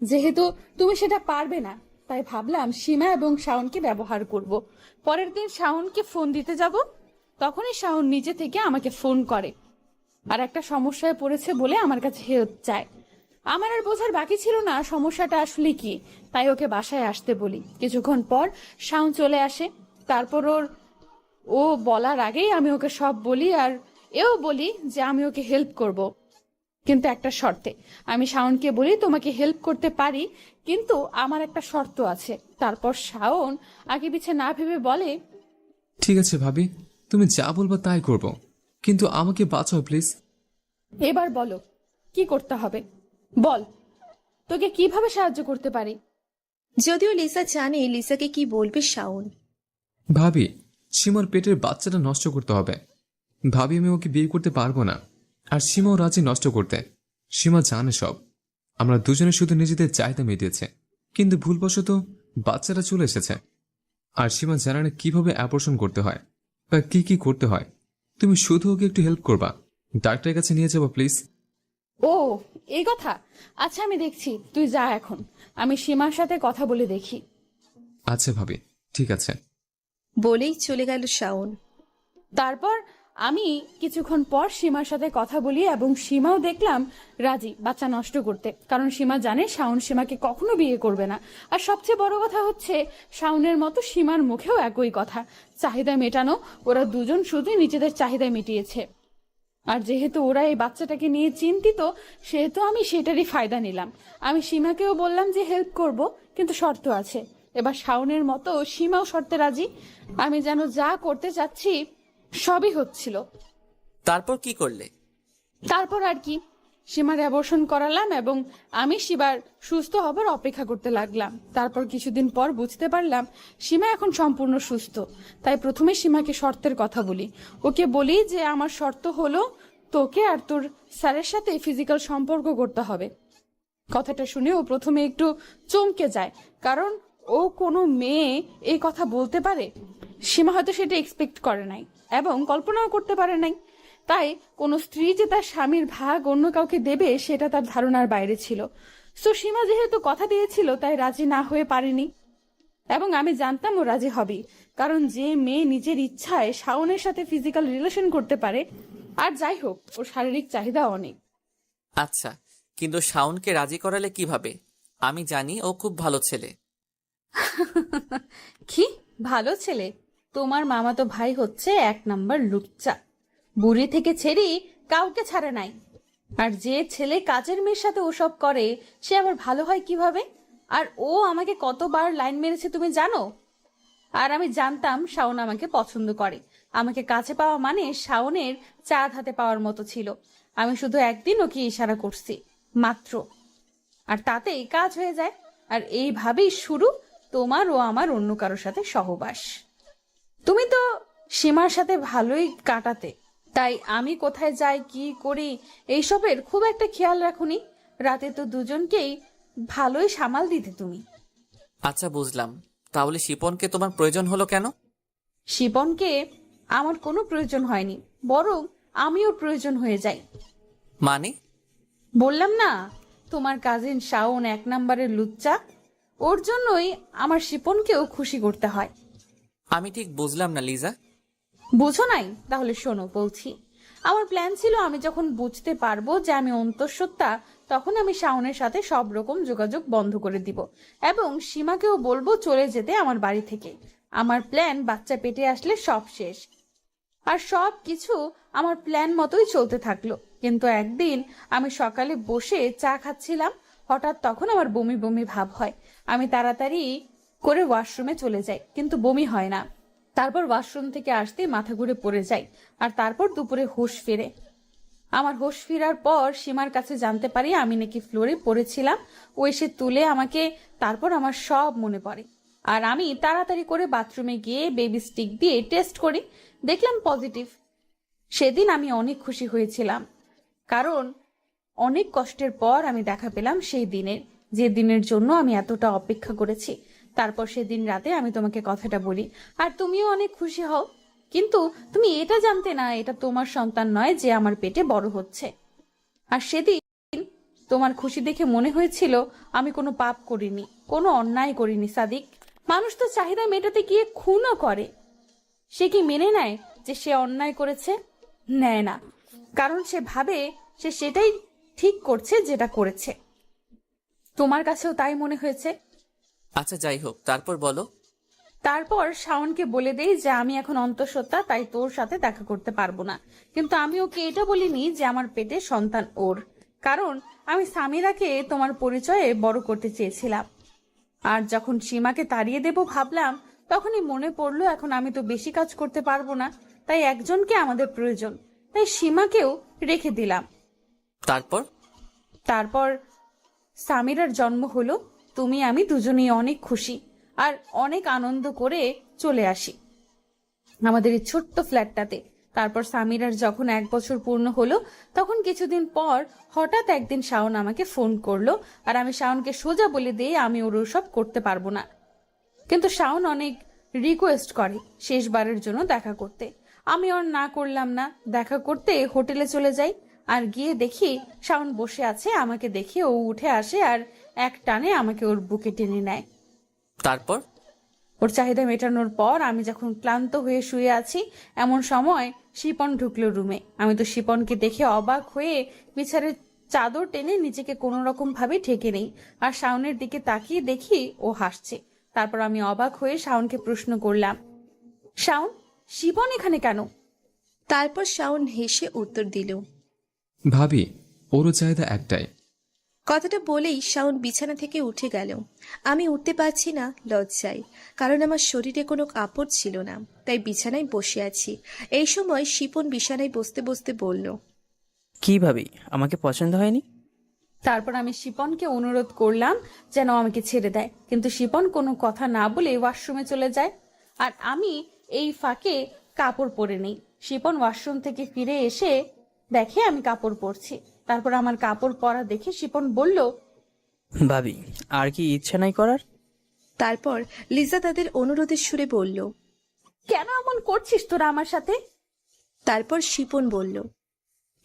যেহেতু তুমি সেটা পারবে না, তাই ভাবলাম সীমা এবং শাওনকে ব্যবহার করব। পরের দিন শাওনকে ফোন দিতে যাব, তখনই শাওন নিজে থেকে আমাকে ফোন করে আর একটা সমস্যায় পড়েছে বলে আমার কাছে হেল্প চায়। আমার আর বোঝার বাকি ছিল না সমস্যাটা আসলে কি, তাই ওকে বাসায় আসতে বলি। কিছুক্ষণ পর শাওন চলে আসে। তারপর ও বলার আগেই আমি ওকে সব বলি, আর এও বলি যে আমি ওকে হেল্প করব। কিন্তু একটা শর্তে। আমি শাওনকে বলি তোমাকে হেল্প করতে পারি, কিন্তু আমার একটা শর্ত আছে। তারপর শাওন আগে পিছে না ভেবে বলে, ঠিক আছে ভাবি, তুমি যা বলবা তাই করব, কিন্তু আমাকে বাঁচাও প্লিজ। এবার বলো কি করতে হবে, বল তোকে কিভাবে সাহায্য করতে পারি। যদিও লিসা জানে লিসাকে কি বলবে শাওন। ভাবি, সীমার পেটের বাচ্চাটা নষ্ট করতে হবে। ভাবি, আমি ওকে বিয়ে করতে পারবো না, আর সীমাও রাজি নষ্ট করতে। সীমা জানে সব। আমরা দুজনে শুধু নিজেদের চাহিদা মিটিয়েছে, কিন্তু ভুলবশত বাচ্চাটা চলে এসেছে। আর সীমা জানে না কিভাবে অ্যাবর্শন করতে হয় বা কি কি করতে হয়। তুমি শুধু ওকে একটু হেল্প করবা, ডাক্তারের কাছে নিয়ে যাবো প্লিজ। ও এই কথা, আচ্ছা আমি দেখছি, তুই যা এখন, আমি সীমার সাথে কথা বলে দেখি। আচ্ছা ভাবি, ঠিক আছে। বলেই চলে গেল শাওন। তারপর আমি কিছুক্ষণ পর সীমার সাথে কথা বলি এবং সীমাও দেখলাম রাজি বাচ্চা নষ্ট করতে, কারণ সীমা জানে শাওন সীমাকে কখনো বিয়ে করবে না। আর সবচেয়ে বড় কথা হচ্ছে, শাওনের মতো সীমার মুখেও একই কথা, চাহিদা মেটানো। ওরা দুজন শুধুই নিজেদের চাহিদা মিটিয়েছে। আর যেহেতু ওরা এই বাচ্চাটাকে নিয়ে চিন্তিত, সেহেতু আমি সেটারই ফায়দা নিলাম। আমি সীমাকেও বললাম যে হেল্প করব, কিন্তু শর্ত আছে। এবার শাওনের মতো সীমাও শর্তে রাজি। আমি যেন যা করতে চাচ্ছি সবই হচ্ছিল। তারপর কি করলে? তারপর আর কি, সীমার অ্যাবর্শন করালাম এবং আমি সীমার সুস্থ হবার অপেক্ষা করতে লাগলাম। তারপর কিছুদিন পর বুঝতে পারলাম সীমা এখন সম্পূর্ণ সুস্থ। তাই প্রথমে সীমাকে শর্তের কথা বলি। ওকে বলি যে আমার শর্ত হলো তোকে আর তোর স্যারের সাথে ফিজিক্যাল সম্পর্ক করতে হবে। কথাটা শুনে ও প্রথমে একটু চমকে যায়, কারণ ও কোনো মেয়ে এই কথা বলতে পারে। সীমা হয়তো সেটা এক্সপেক্ট করে নাই এবং কল্পনাও করতে পারে নাই। তাই কোনো স্ত্রী যে তার স্বামীর ভাগ অন্য কাউকে দেবে সেটা তার ধারণার বাইরে ছিল। সো সীমা যেহেতু কথা দিয়েছিল, তাই রাজি না হয়ে পারেনি। এবং আমি জানতাম ও রাজি হবে, কারণ যে মেয়ে নিজের ইচ্ছায় শাওনের সাথে ফিজিক্যাল রিলেশন করতে পারে, আর যাই হোক ওর শারীরিক চাহিদা অনেক। আচ্ছা, কিন্তু শাওনকে রাজি করালে কিভাবে? আমি জানি ও খুব ভালো ছেলে। কি ভালো ছেলে? তোমার মামাতো ভাই হচ্ছে 1 নাম্বার লুচ্চা, বুড়ি থেকে ছেড়ি কাউকে ছাড়ে নাই। আর যে ছেলে কাজের মেয়ের সাথে ওসব করে সে আবার ভালো হয় কিভাবে? আর ও আমাকে কতবার লাইন মেরেছে তুমি জানো? আর আমি জানতাম শাওন আমাকে পছন্দ করে। আমাকে কাছে পাওয়া মানে শাওনের চাঁদ হাতে পাওয়ার মতো ছিল। আমি শুধু একদিন ওকে ইশারা করছি মাত্র, আর তাতেই কাজ হয়ে যায়। আর এইভাবেই শুরু তোমার ও আমার অন্য কারোর সাথে সহবাস। তুমি তো সীমার সাথে ভালোই কাটাতে, তাই আমি কোথায় যাই কি করি এইসবের খুব একটা খেয়াল রাখুনি। রাতে তো দুজনকেই ভালোই সামাল দিতে তুমি। আচ্ছা বুঝলাম, তাহলে শিপনকে তোমার প্রয়োজন হলো কেন? শিপনকে আমার কোনো প্রয়োজন হয়নি, বরং আমি ওর প্রয়োজন হয়ে যাই। মানে? বললাম না, তোমার কাজিন শাওন 1 নাম্বারের লুচ্চা, ওর জন্যই আমার শিপনকেও খুশি করতে হয়। আমি ঠিক বুঝলাম না লিজা। বুঝো নাই? তাহলে শোনো বলছি। আমার প্ল্যান ছিল আমি যখন বুঝতে পারবো যে আমি অন্তঃসত্ত্বা, তখন আমি শাওনের সাথে সব রকম যোগাযোগ বন্ধ করে দিব এবং সীমাকেও বলবো চলে যেতে আমার বাড়ি থেকে। আমার প্ল্যান বাচ্চা পেটে আসলে সব শেষ। আর সব কিছু আমার প্ল্যান মতোই চলতে থাকলো। কিন্তু একদিন আমি সকালে বসে চা খাচ্ছিলাম, হঠাৎ তখন আমার বমি বমি ভাব হয়। আমি তাড়াতাড়ি করে ওয়াশরুমে চলে যাই, কিন্তু বমি হয় না। তারপর ওয়াশরুম থেকে আসতেই মাথা ঘুরে পড়ে যাই, আর তারপর দুপুরে হুঁশ ফিরে। আমার হুঁশ ফেরার পর সীমার কাছে জানতে পারি আমি নাকি ফ্লোরে পড়েছিলাম। ও এসে তুলে আমাকে, তারপর আমার সব মনে পড়ে। আর আমি তাড়াতাড়ি করে বাথরুমে গিয়ে বেবি স্টিক দিয়ে টেস্ট করি, দেখলাম পজিটিভ। সেদিন আমি অনেক খুশি হয়েছিলাম, কারণ অনেক কষ্টের পর আমি দেখা পেলাম সেই দিনের, যে দিনের জন্য আমি এতটা অপেক্ষা করেছি। তারপর সেদিন রাতে আমি তোমাকে কথাটা বলি, আর তুমিও অনেক খুশি হও। কিন্তু তুমি এটা জানতে না এটা তোমার সন্তান নয় যে আমার পেটে বড় হচ্ছে। আর সেদিন তোমার খুশি দেখে মনে হয়েছিল আমি কোনো পাপ করিনি, কোনো অন্যায় করিনি। সাদিক, মানুষ তো চাহিদা মেটাতে গিয়ে খুনও করে। সে কি মেনে নেয় যে সে অন্যায় করেছে? নেয় না, কারণ সে ভাবে সে সেটাই ঠিক করছে যেটা করেছে। তোমার কাছেও তাই মনে হয়েছে? আচ্ছা যাই হোক, তারপর বলো। তারপর শাওনকে বলে দেই যে আমি এখন অন্তঃসত্ত্বা, তাই তোর সাথে দেখা করতে পারবো না। কিন্তু আমি ওকে এটা বলিনি যে আমার পেটে সন্তান ওর, কারণ আমি সামিরাকে তোমার পরিচয়ে বড় করতে চেয়েছিলাম। আর যখন সীমাকে তাড়িয়ে দেব ভাবলাম, তখনই মনে পড়লো এখন আমি তো বেশি কাজ করতে পারবো না, তাই একজনকে আমাদের প্রয়োজন, তাই সীমাকেও রেখে দিলাম। তারপর সামিরার জন্ম হলো। তুমি আমি দুজনেই অনেক খুশি আর অনেক আনন্দ করে চলে আসি আমাদের এই ছোট্ট ফ্ল্যাটটাতে। তারপর সামিরার যখন 1 বছর পূর্ণ হলো, তখন কিছুদিন পর হঠাৎ একদিন শাওন আমাকে ফোন করলো। আর আমি শাওনকে সোজা বলে দিয়ে আমি ওর সব করতে পারবো না। কিন্তু শাওন অনেক রিকোয়েস্ট করে শেষবারের জন্য দেখা করতে। আমি ওর না করলাম না। দেখা করতে হোটেলে চলে যাই আর গিয়ে দেখি শাওন বসে আছে। আমাকে দেখে ও উঠে আসে আর এক টানে আমাকে ওর বুকে টেনে নেয়। তারপর ওর চাহিদা মেটানোর পর আমি যখন ক্লান্ত হয়ে শুয়ে আছি, এমন সময় শিপন ঢুকলো রুমে। আমি তো শিপনকে দেখে অবাক হয়ে বিছানার চাদর টেনে নিজেকে কোনো রকম ভাবে ঢেকে নেই আর শাওনের দিকে তাকিয়ে দেখি ও হাসছে। তারপর আমি অবাক হয়ে শাওনকে প্রশ্ন করলাম, শাওন, শিপন এখানে কেন? তারপর শাওন হেসে উত্তর দিল। ভাবি, ওরও চাহিদা একটাই। কথাটা বলেই শাওন বিছানা থেকে উঠে গেল। আমি উঠতে পারছি না লজ্জায়, কারণ আমার শরীরে কোনো কাপড় ছিল না, তাই বিছানায় বসে আছি। এই সময় শিপন বিছানায় বসতে বসতে বলল, কি ভাবি, আমাকে পছন্দ হয়নি? তারপর আমি শিপনকে অনুরোধ করলাম যেন আমাকে ছেড়ে দেয়, কিন্তু শিপন কোনো কথা না বলে ওয়াশরুমে চলে যায় আর আমি এই ফাঁকে কাপড় পরে নেই। শিপন ওয়াশরুম থেকে ফিরে এসে দেখে আমি কাপড় পরছি। তারপর আমার কাপড় পরা দেখে শিপন বলল, ভাবি, আর কি ইচ্ছে নাই করার? তারপর লিজা তাদের অনুরোধের সুরে বলল। কেন এমন করছিস তোরা আমার সাথে? তারপর শিপন বলল,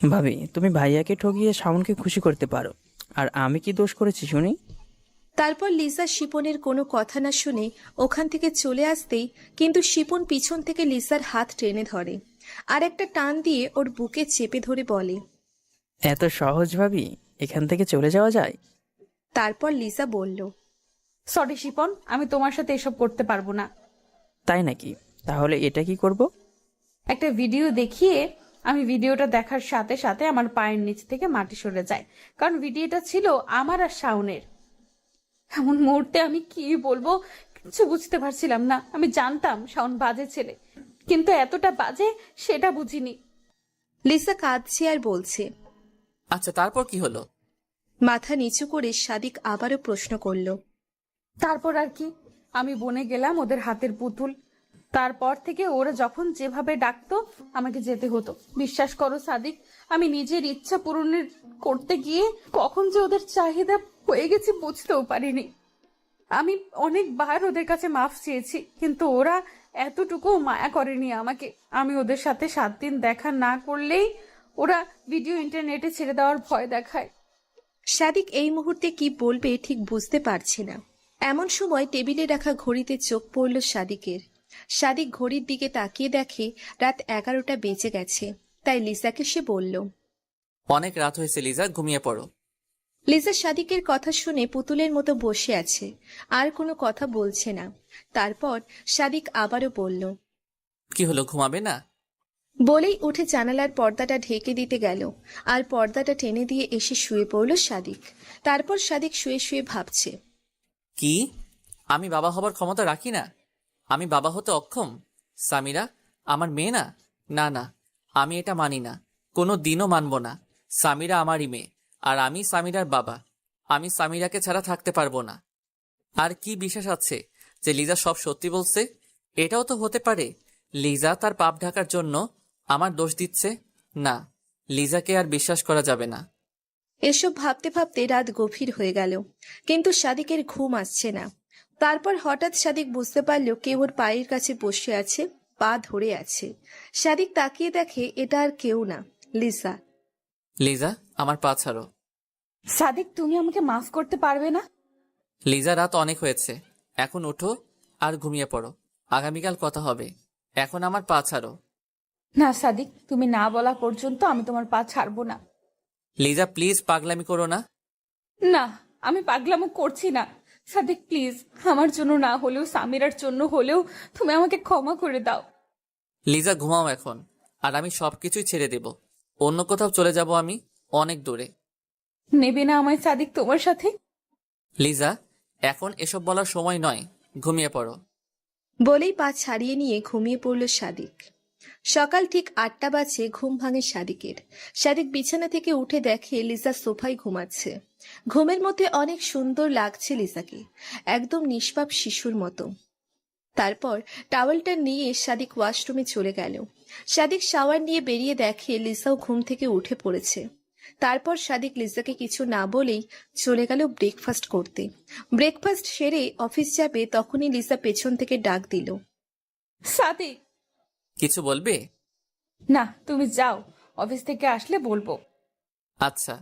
ভাবি, তুমি ভাইয়াকে ঠকিয়ে শাওনকে খুশি করতে পারো, আর আমি কি দোষ করেছি শুনি? তারপর লিজা শিপনের কোনো কথা না শুনে ওখান থেকে চলে আসতেই কিন্তু শিপন পিছন থেকে লিজার হাত টেনে ধরে আর একটা টান দিয়ে ওর বুকে চেপে ধরে বলে, এত সহজ ভাবি এখান থেকে চলে যাওয়া যায়? তারপর লিজা বলল, সরি শিপন, আমি তোমার সাথে এসব করতে পারবো না। তাই নাকি? তাহলে এটা কি করব? একটা ভিডিও দেখিয়ে আমি ভিডিওটা দেখার সাথে সাথে আমার পায়ের নিচ থেকে মাটি সরে যায়, কারণ ভিডিওটা ছিল আমার আর শাওনের। এমন মুহূর্তে আমি কি বলবো কিছু বুঝতে পারছিলাম না। আমি জানতাম শাওন বাজে ছেলে, কিন্তু এতটা বাজে সেটা বুঝিনি। লিজা কাঁদছে আর বলছে। আচ্ছা, তারপর কি হলো? মাথা নিচু করে সাদিক আবারও প্রশ্ন করল। তারপর আর কি, আমি বনে গেলাম ওদের হাতের পুতুল। তারপর থেকে ওরা যখন যেভাবে ডাকতো আমাকে যেতে হতো। বিশ্বাস করো সাদিক, আমি নিজের ইচ্ছা পূরণের করতে গিয়ে কখন যে ওদের চাহিদা হয়ে গেছে বুঝতেও পারিনি। আমি অনেকবার ওদের কাছে মাফ চেয়েছি, কিন্তু ওরা এতটুকুও মায়া করেনি আমাকে। আমি ওদের সাথে 7 দিন দেখা না করলেই ওরা ভিডিও ইন্টারনেটে ছেড়ে দেওয়ার ভয় দেখায়। সাদিক এই মুহূর্তে কি বলবে ঠিক বুঝতে পারছে না। এমন সময় টেবিলে রাখা ঘড়িতে চোখ পড়ল সাদিকের। সাদিক ঘড়ির দিকে তাকিয়ে দেখে রাত 11টা বেজে গেছে, তাই লিজাকে সে বলল। অনেক রাত হয়েছে লিজা, ঘুমিয়ে পড়ো। লিজা সাদিকের কথা শুনে পুতুলের মতো বসে আছে, আর কোনো কথা বলছে না। তারপর সাদিক আবারও বলল, কি হলো, ঘুমাবে না? বলেই উঠে জানালার পর্দাটা ঢেকে দিতে গেল, আর পর্দাটা টেনে দিয়ে এসে শুয়ে পড়ল সাদিক। তারপর সাদিক শুয়ে শুয়ে ভাবছে, কি আমি বাবা হবার ক্ষমতা রাখি না? আমি বাবা হতে অক্ষম? সামিরা আমার মেয়ে না? না না, আমি এটা মানি না, কোনো দিনও মানব না। সামিরা আমারই মেয়ে, আর আমি সামিরার বাবা। আমি সামিরাকে ছাড়া থাকতে পারবো না। আর কি বিশ্বাস আছে যে লিজা সব সত্যি বলছে? এটাও তো হতে পারে লিজা তার পাপ ঢাকার জন্য আমার দোষ দিচ্ছে। না, লিজাকে আর বিশ্বাস করা যাবে না। এসব ভাবতে ভাবতে রাত গভীর হয়ে গেল, কিন্তু সাদিকের ঘুম আসছে না। তারপর হঠাৎ সাদিক বুঝতে পারল কেউ ওর পায়ের কাছে বসে আছে, পা ধরে আছে। সাদিক তাকিয়ে দেখে এটা আর কেউ না, লিজা। লিজা, আমার পা ছাড়ো। সাদিক, তুমি আমাকে মাফ করতে পারবে না? লিজা, রাত অনেক হয়েছে, এখন ওঠো আর ঘুমিয়ে পড়ো। আগামীকাল কথা হবে। এখন আমার পা ছাড়ো। না সাদিক, তুমি না বলা পর্যন্ত আমি তোমার পা ছাড়বো না। লিজা প্লিজ, পাগলামি করো না। না, আমি পাগলামো করছি না। সাদিক প্লিজ, আমার জন্য না হলেও সামিরার জন্য হলেও তুমি আমাকে ক্ষমা করে দাও। লিজা ঘুমাও এখন, আর আমি সবকিছুই ছেড়ে দেব। অন্য কোথাও চলে যাব আমি, অনেক দূরে। নেবে না আমায় সাদিক তোমার সাথে? লিজা, এখন এসব বলার সময় নয়, ঘুমিয়ে পড়ো। বলেই পা ছাড়িয়ে নিয়ে ঘুমিয়ে পড়ল সাদিক। সকাল ঠিক 8টা বাজে ঘুম ভাঙে সাদিকের। সাদিক বিছানা থেকে উঠে দেখে লিজা সোফায় ঘুমাচ্ছে। ঘুমের মধ্যে অনেক সুন্দর লাগছে লিজাকে, একদম নিষ্পাপ শিশুর মতো। তারপর টাওয়েলটা নিয়ে সাদিক ওয়াশরুমে চলে গেল। সাদিক শাওয়ার নিয়ে বেরিয়ে দেখে লিজাও ঘুম থেকে উঠে পড়েছে। তারপর সাদিক লিজাকে কিছু না বলেই চলে গেল ব্রেকফাস্ট করতে। ব্রেকফাস্ট সেরে অফিস যাবে, তখনই লিজা পেছন থেকে ডাক দিল। সাদিক। কিছু বলবে? না, তুমি যাও, অফিস থেকে আসলে বলবো। আচ্ছা।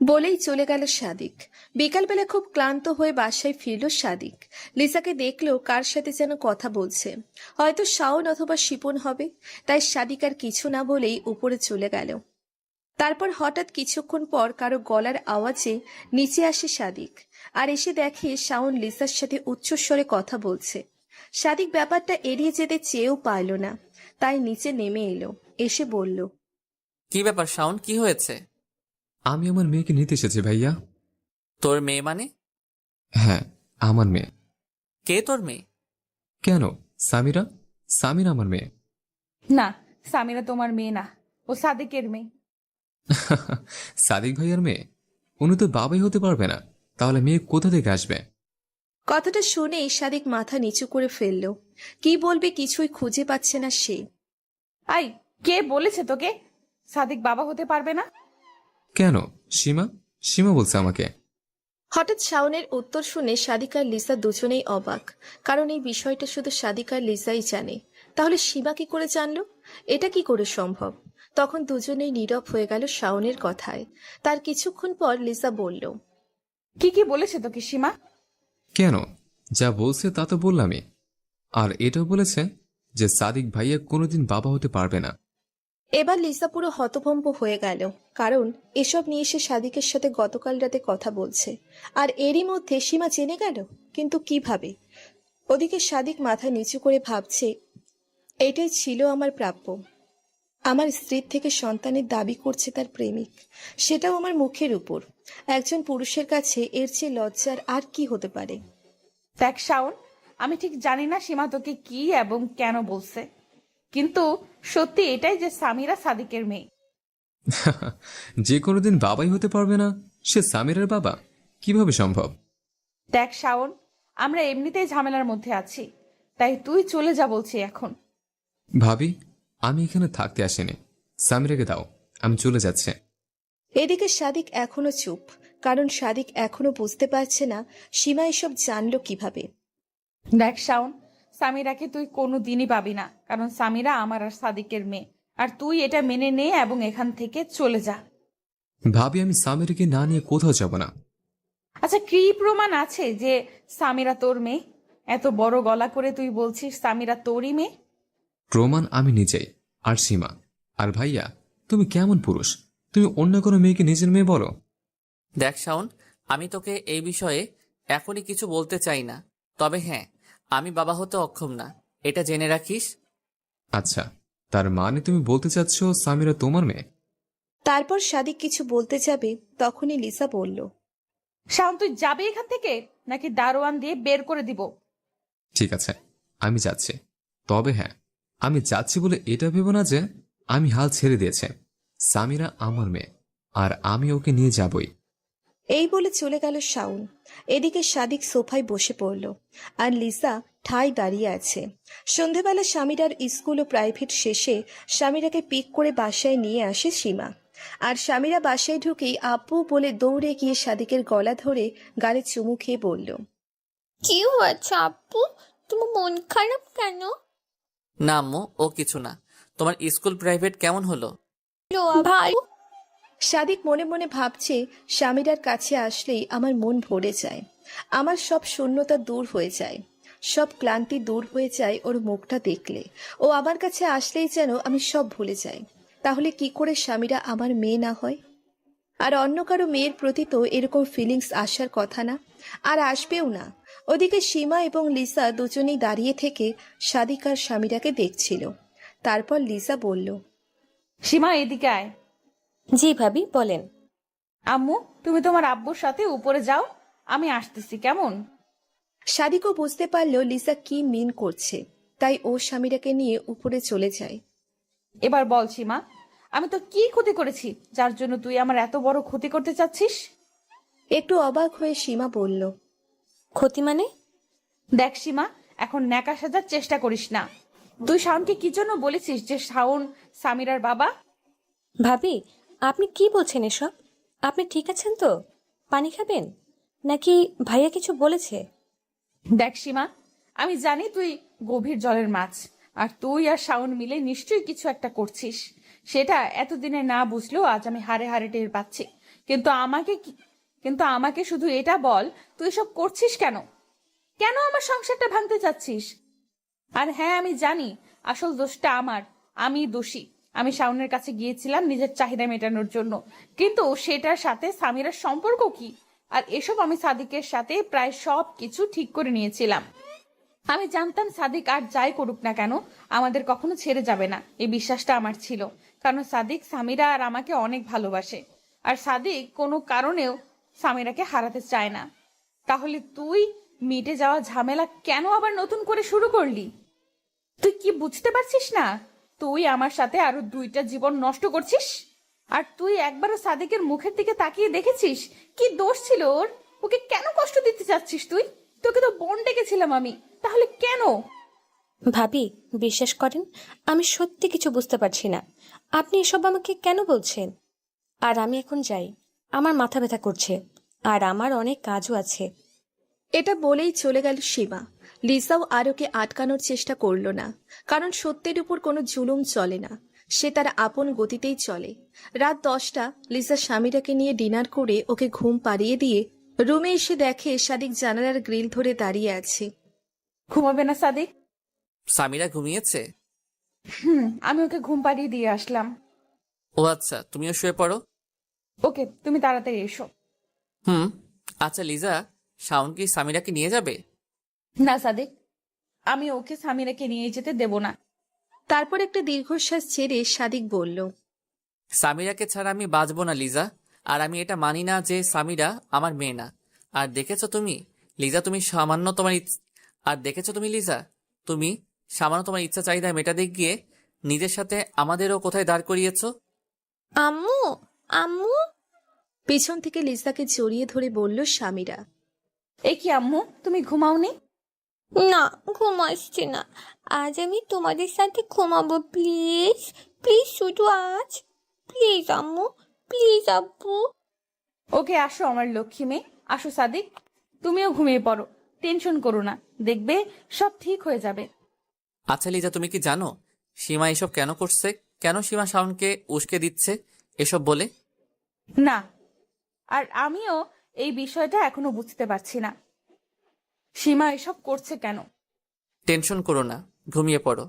বলেই চলে গেল সাদিক। বিকালবেলা খুব ক্লান্ত হয়ে বাসায় ফিরল সাদিক। লিসাকে দেখলো কার সাথে যেন কথা বলছে, হয়তো শাওন অথবা শিপন হবে। তাই সাদিক আর কিছু না বলেই উপরে চলে গেল। তারপর হঠাৎ কিছুক্ষণ পর কারো গলার আওয়াজে নিচে আসে সাদিক, আর এসে দেখে শাওন লিসার সাথে উচ্চস্বরে কথা বলছে। সাদিক ব্যাপারটা এড়িয়ে যেতে চেয়েও পারল না, তাই নিচে নেমে এলো। এসে বলল, কি ব্যাপার শাওন, কি হয়েছে? আমি আমার মেয়েকে নিতে এসেছি ভাইয়া। তোর মেয়ে মানে? হ্যাঁ, আমার মেয়ে। কে তোর মেয়ে? কেন? সামিরা। সামিরা আমার মেয়ে। না, সামিরা তোমার মেয়ে না, ও সাদিকের মেয়ে। সাদিক ভাইয়ার মেয়ে? উনি তো বাবাই হতে পারবে না, তাহলে মেয়ে কোথা থেকে আসবে? কথাটা শুনেই সাদিক মাথা নিচু করে ফেলল। কি বলবে কিছুই খুঁজে পাচ্ছে না সে। আই, কে বলেছে তোকে সাদিক বাবা হতে পারবে না? কেন? সীমা। সীমা বলছে আমাকে। হঠাৎ শাওনের উত্তর শুনে সাদিক আর লিসা দুজনেই অবাক, কারণ এই বিষয়টা শুধু সাদিক আর লিসাই জানে। তাহলে সীমা কি করে জানলো? এটা কি করে সম্ভব? তখন দুজনেই নীরব হয়ে গেল শাওনের কথায়। তার কিছুক্ষণ পর লিসা বলল, কি কি বলেছে তোকে সীমা? কেন? যা বলছে তা তো বললামই। আর এটাও বলেছে যে সাদিক ভাইয়া কোনোদিন বাবা হতে পারবে না। এবার লিসা পুরো হতভম্ব হয়ে গেল, কারণ এসব নিয়ে সে সাদিকের সাথে গতকাল রাতে কথা বলছে, আর এরই মধ্যে সীমা জেনে গেল। কিন্তু কিভাবে? ওদিকে সাদিক মাথা নিচু করে ভাবছে, এটাই ছিল আমার প্রাপ্য। আমার স্ত্রীর থেকে সন্তানের দাবি করছে তার প্রেমিক, সেটাও আমার মুখের উপর। একজন পুরুষের কাছে এর চেয়ে লজ্জার আর কি হতে পারে? দেখ শাওন, আমি ঠিক জানি না সীমা তোকে কি এবং কেন বলছে, কিন্তু সত্যি এটাই যে সামিরা সাদিকের মেয়ে। যে কোনোদিন বাবাই হতে পারবে না সে সামিরার বাবা কিভাবে সম্ভব? দেখ শাওন, আমরা এমনিতেই ঝামেলার মধ্যে আছি, তাই তুই চলে যা বলছি এখন। ভাবি, আমি এখানে থাকতে আসিনি। সামিরাকে দাও, আমি চলে যাচ্ছে। এদিকে সাদিক এখনো চুপ, কারণ সাদিক এখনো বুঝতে পারছে না সীমা এসব জানলো কিভাবে। দেখ শাওন, সামিরাকে তুই কোনো দিনই পাবি না, কারণ সামিরা আমার আর সাদিকের মেয়ে, আর তুই এটা মেনে নে এবং এখান থেকে চলে যা। ভাবি, আমি সামিরাকে না নিয়ে কোথাও যাব না। আচ্ছা, কি প্রমাণ আছে যে সামিরা তোর মেয়ে? এত বড় গলা করে তুই বলছিস সামিরা তোরই মেয়ে? প্রমাণ আমি নিজেই, আর সীমা। আর ভাইয়া, তুমি কেমন পুরুষ? তুমি অন্য কোনো মেয়েকে নিজের মেয়ে বলো? দেখ শাওন, আমি তোকে এই বিষয়ে এখনই কিছু বলতে চাই না, তবে হ্যাঁ, আমি বাবা হতে অক্ষম না, এটা জেনে রাখিস। আচ্ছা, তার মানে তুমি বলতে চাচ্ছ সামিরা তোমার মেয়ে? তারপর সাদিক কিছু বলতে যাবে, তখনই লিসা বলল, শাওন, তুই যাবি এখান থেকে নাকি দারোয়ান দিয়ে বের করে দিব? ঠিক আছে, আমি যাচ্ছি। তবে হ্যাঁ, আমি যাচ্ছি বলে এটা ভেবো না যে আমি হাল ছেড়ে দিয়েছে। সামিরা আমার মেয়ে, আর আমি ওকে নিয়ে যাবই। এই বলে চলে গেল শাওন। এদিকে সাদিক সোফায় বসে পড়ল, আর লিসা ঠায় দাঁড়িয়ে আছে। সন্ধেবেলা স্বামীরার স্কুল ও প্রাইভেট শেষে স্বামীরাকে পিক করে বাসায় নিয়ে আসে সীমা। আর স্বামীরা বাসায় ঢুকেই আব্বু বলে দৌড়ে গিয়ে সাদিকের গলা ধরে গালে চুমু খেয়ে বলল, কি হয়েছে আব্বু, তোমার মন খারাপ কেন? না আম্মু, ও কিছু না। তোমার স্কুল প্রাইভেট কেমন হলো? ভালো। সাদিক মনে মনে ভাবছে, স্বামীরার কাছে আসলেই আমার মন ভরে যায়, আমার সব শূন্যতা দূর হয়ে যায়, সব ক্লান্তি দূর হয়ে যায় ওর মুখটা দেখলে। ও আমার কাছে আসলেই যেন আমি সব ভুলে যাই। তাহলে কি করে স্বামীরা আমার মেয়ে না হয়? আর অন্য কারো মেয়ের প্রতি তো এরকম ফিলিংস আসার কথা না, আর আসবেও না। ওদিকে সীমা এবং লিসা দুজনেই দাঁড়িয়ে থেকে সাদিক আর স্বামীরাকে দেখছিল। তারপর লিসা বলল, সীমা, এদিকে আয়। জি ভাবি, বলেন। আম্মু, তুমি তোমার আব্বুর সাথে উপরে যাও, আমি আসতেছি, কেমন? সাদিকও বুঝতে পারলো লিসা কি মিন করছে, তাই ও সামিরাকে নিয়ে উপরে চলে যায়। এবার বল সীমা, আমি তো কি ক্ষতি করেছি যার জন্য তুই আমার এত বড় ক্ষতি করতে চাচ্ছিস? একটু অবাক হয়ে সীমা বলল, ক্ষতি মানে? দেখ সীমা, এখন ন্যাকা সাজার চেষ্টা করিস না। তুই শাওনকে কি জন্য বলেছিস যে শাওন সামিরার বাবা? ভাবি, আপনি কি বলছেন এসব? আপনি ঠিক আছেন তো? পানি খাবেন নাকি? ভাইয়া কিছু বলেছে? দেখ সীমা, আমি জানি তুই গভীর জলের মাছ, আর তুই আর শাওন মিলে নিশ্চয়ই কিছু একটা করছিস। সেটা এতদিনে না বুঝলেও আজ আমি হাড়ে হাড়ে টের পাচ্ছি। কিন্তু আমাকে শুধু এটা বল, তুই এসব করছিস কেন? কেন আমার সংসারটা ভাঙতে চাচ্ছিস? আর হ্যাঁ, আমি জানি আসল দোষটা আমার, আমি দোষী। আমি শাওনের কাছে গিয়েছিলাম নিজের চাহিদা মেটানোর জন্য, কিন্তু সেটার সাথে সামিরার সম্পর্ক কি? আর এসব আমি সাদিকের সাথে প্রায় সব কিছু ঠিক করে নিয়েছিলাম। আমি জানতাম সাদিক আর যাই করুক না কেন আমাদের কখনো ছেড়ে যাবে না, এই বিশ্বাসটা আমার ছিল। কারণ সাদিক সামিরা আর আমাকে অনেক ভালোবাসে, আর সাদিক কোনো কারণেও সামিরাকে হারাতে চায় না। তাহলে তুই মিটে যাওয়া ঝামেলা কেন আবার নতুন করে শুরু করলি? তুই কি বুঝতে পারছিস না তুই আমার সাথে আরো 2টা জীবন নষ্ট করছিস? আর তুই একবারও সাদিকের মুখের দিকে তাকিয়ে দেখেছিস কি দোষ ছিল ওর? ওকে কেন কষ্ট দিতে চাচ্ছিস তুই? তোকে তো বোন ডেকেছিলাম আমি, তাহলে কেন? ভাবি, বিশ্বাস করেন, আমি সত্যি কিছু বুঝতে পারছি না। আপনি এসব আমাকে কেন বলছেন? আর আমি এখন যাই, আমার মাথা ব্যথা করছে, আর আমার অনেক কাজও আছে। এটা বলেই চলে গেল সীমা। লিসাও আর ওকে আটকানোর চেষ্টা করলো না, কারণ সত্যের উপর কোনো জুলুম চলে না, সে তার আপন গতিতেই চলে। রাত 10টা লিসা সামিরাকে নিয়ে ডিনার করে ওকে ঘুম পাড়িয়ে দিয়ে রুমে এসে দেখে সাদিক জানালার গ্রিল ধরে দাঁড়িয়ে আছে। ঘুমাবে না সাদিক? সামিরা ঘুমিয়েছে? আমি ওকে ঘুম পাড়িয়ে দিয়ে আসলাম। ও আচ্ছা, তুমিও শুয়ে পড়ো। ওকে, তুমি তাড়াতাড়ি এসো। আচ্ছা লিজা, শাওন কি সামিরাকে নিয়ে যাবে? না সাদিক, আমি ওকে সামিরাকে নিয়ে যেতে দেব না। তারপর একটা দীর্ঘশ্বাস ছেড়ে সাদিক বলল, সামিরাকে ছাড়া আমি বাঁচবো না লিজা। আর আমি এটা মানি না যে সামিরা আমার মেয়ে না। আর দেখেছো তুমি লিজা, তুমি সামান্য তোমার ইচ্ছা চাহিদা মেটাতে গিয়ে নিজের সাথে আমাদেরও কোথায় দাঁড় করিয়েছো। আম্মু, আম্মু। পেছন থেকে লিসাকে জড়িয়ে ধরে বলল সামিরা। এ কি আম্মু, তুমি ঘুমাওনি? না, ঘুম আসছে না। আজ আমি তোমাদের সাথে ঘুমাবো, প্লিজ প্লিজ, শুধু আজ। প্লিজ আম্মু, প্লিজ আব্বু। ওকে, আসো আমার লক্ষ্মী মেয়ে, আসো সাদিক, তুমিও ঘুমিয়ে পড়ো। টেনশন করো না, দেখবে সব ঠিক হয়ে যাবে। আচ্ছা লিজা, তুমি কি জানো সীমা এসব কেন করছে? কেন সীমা শাওনকে উস্কে দিচ্ছে এসব বলে? না, আর আমিও এই বিষয়টা এখনো বুঝতে পারছি না সীমা এসব করছে কেন। টেনশন করো না, ঘুমিয়ে পড়ো।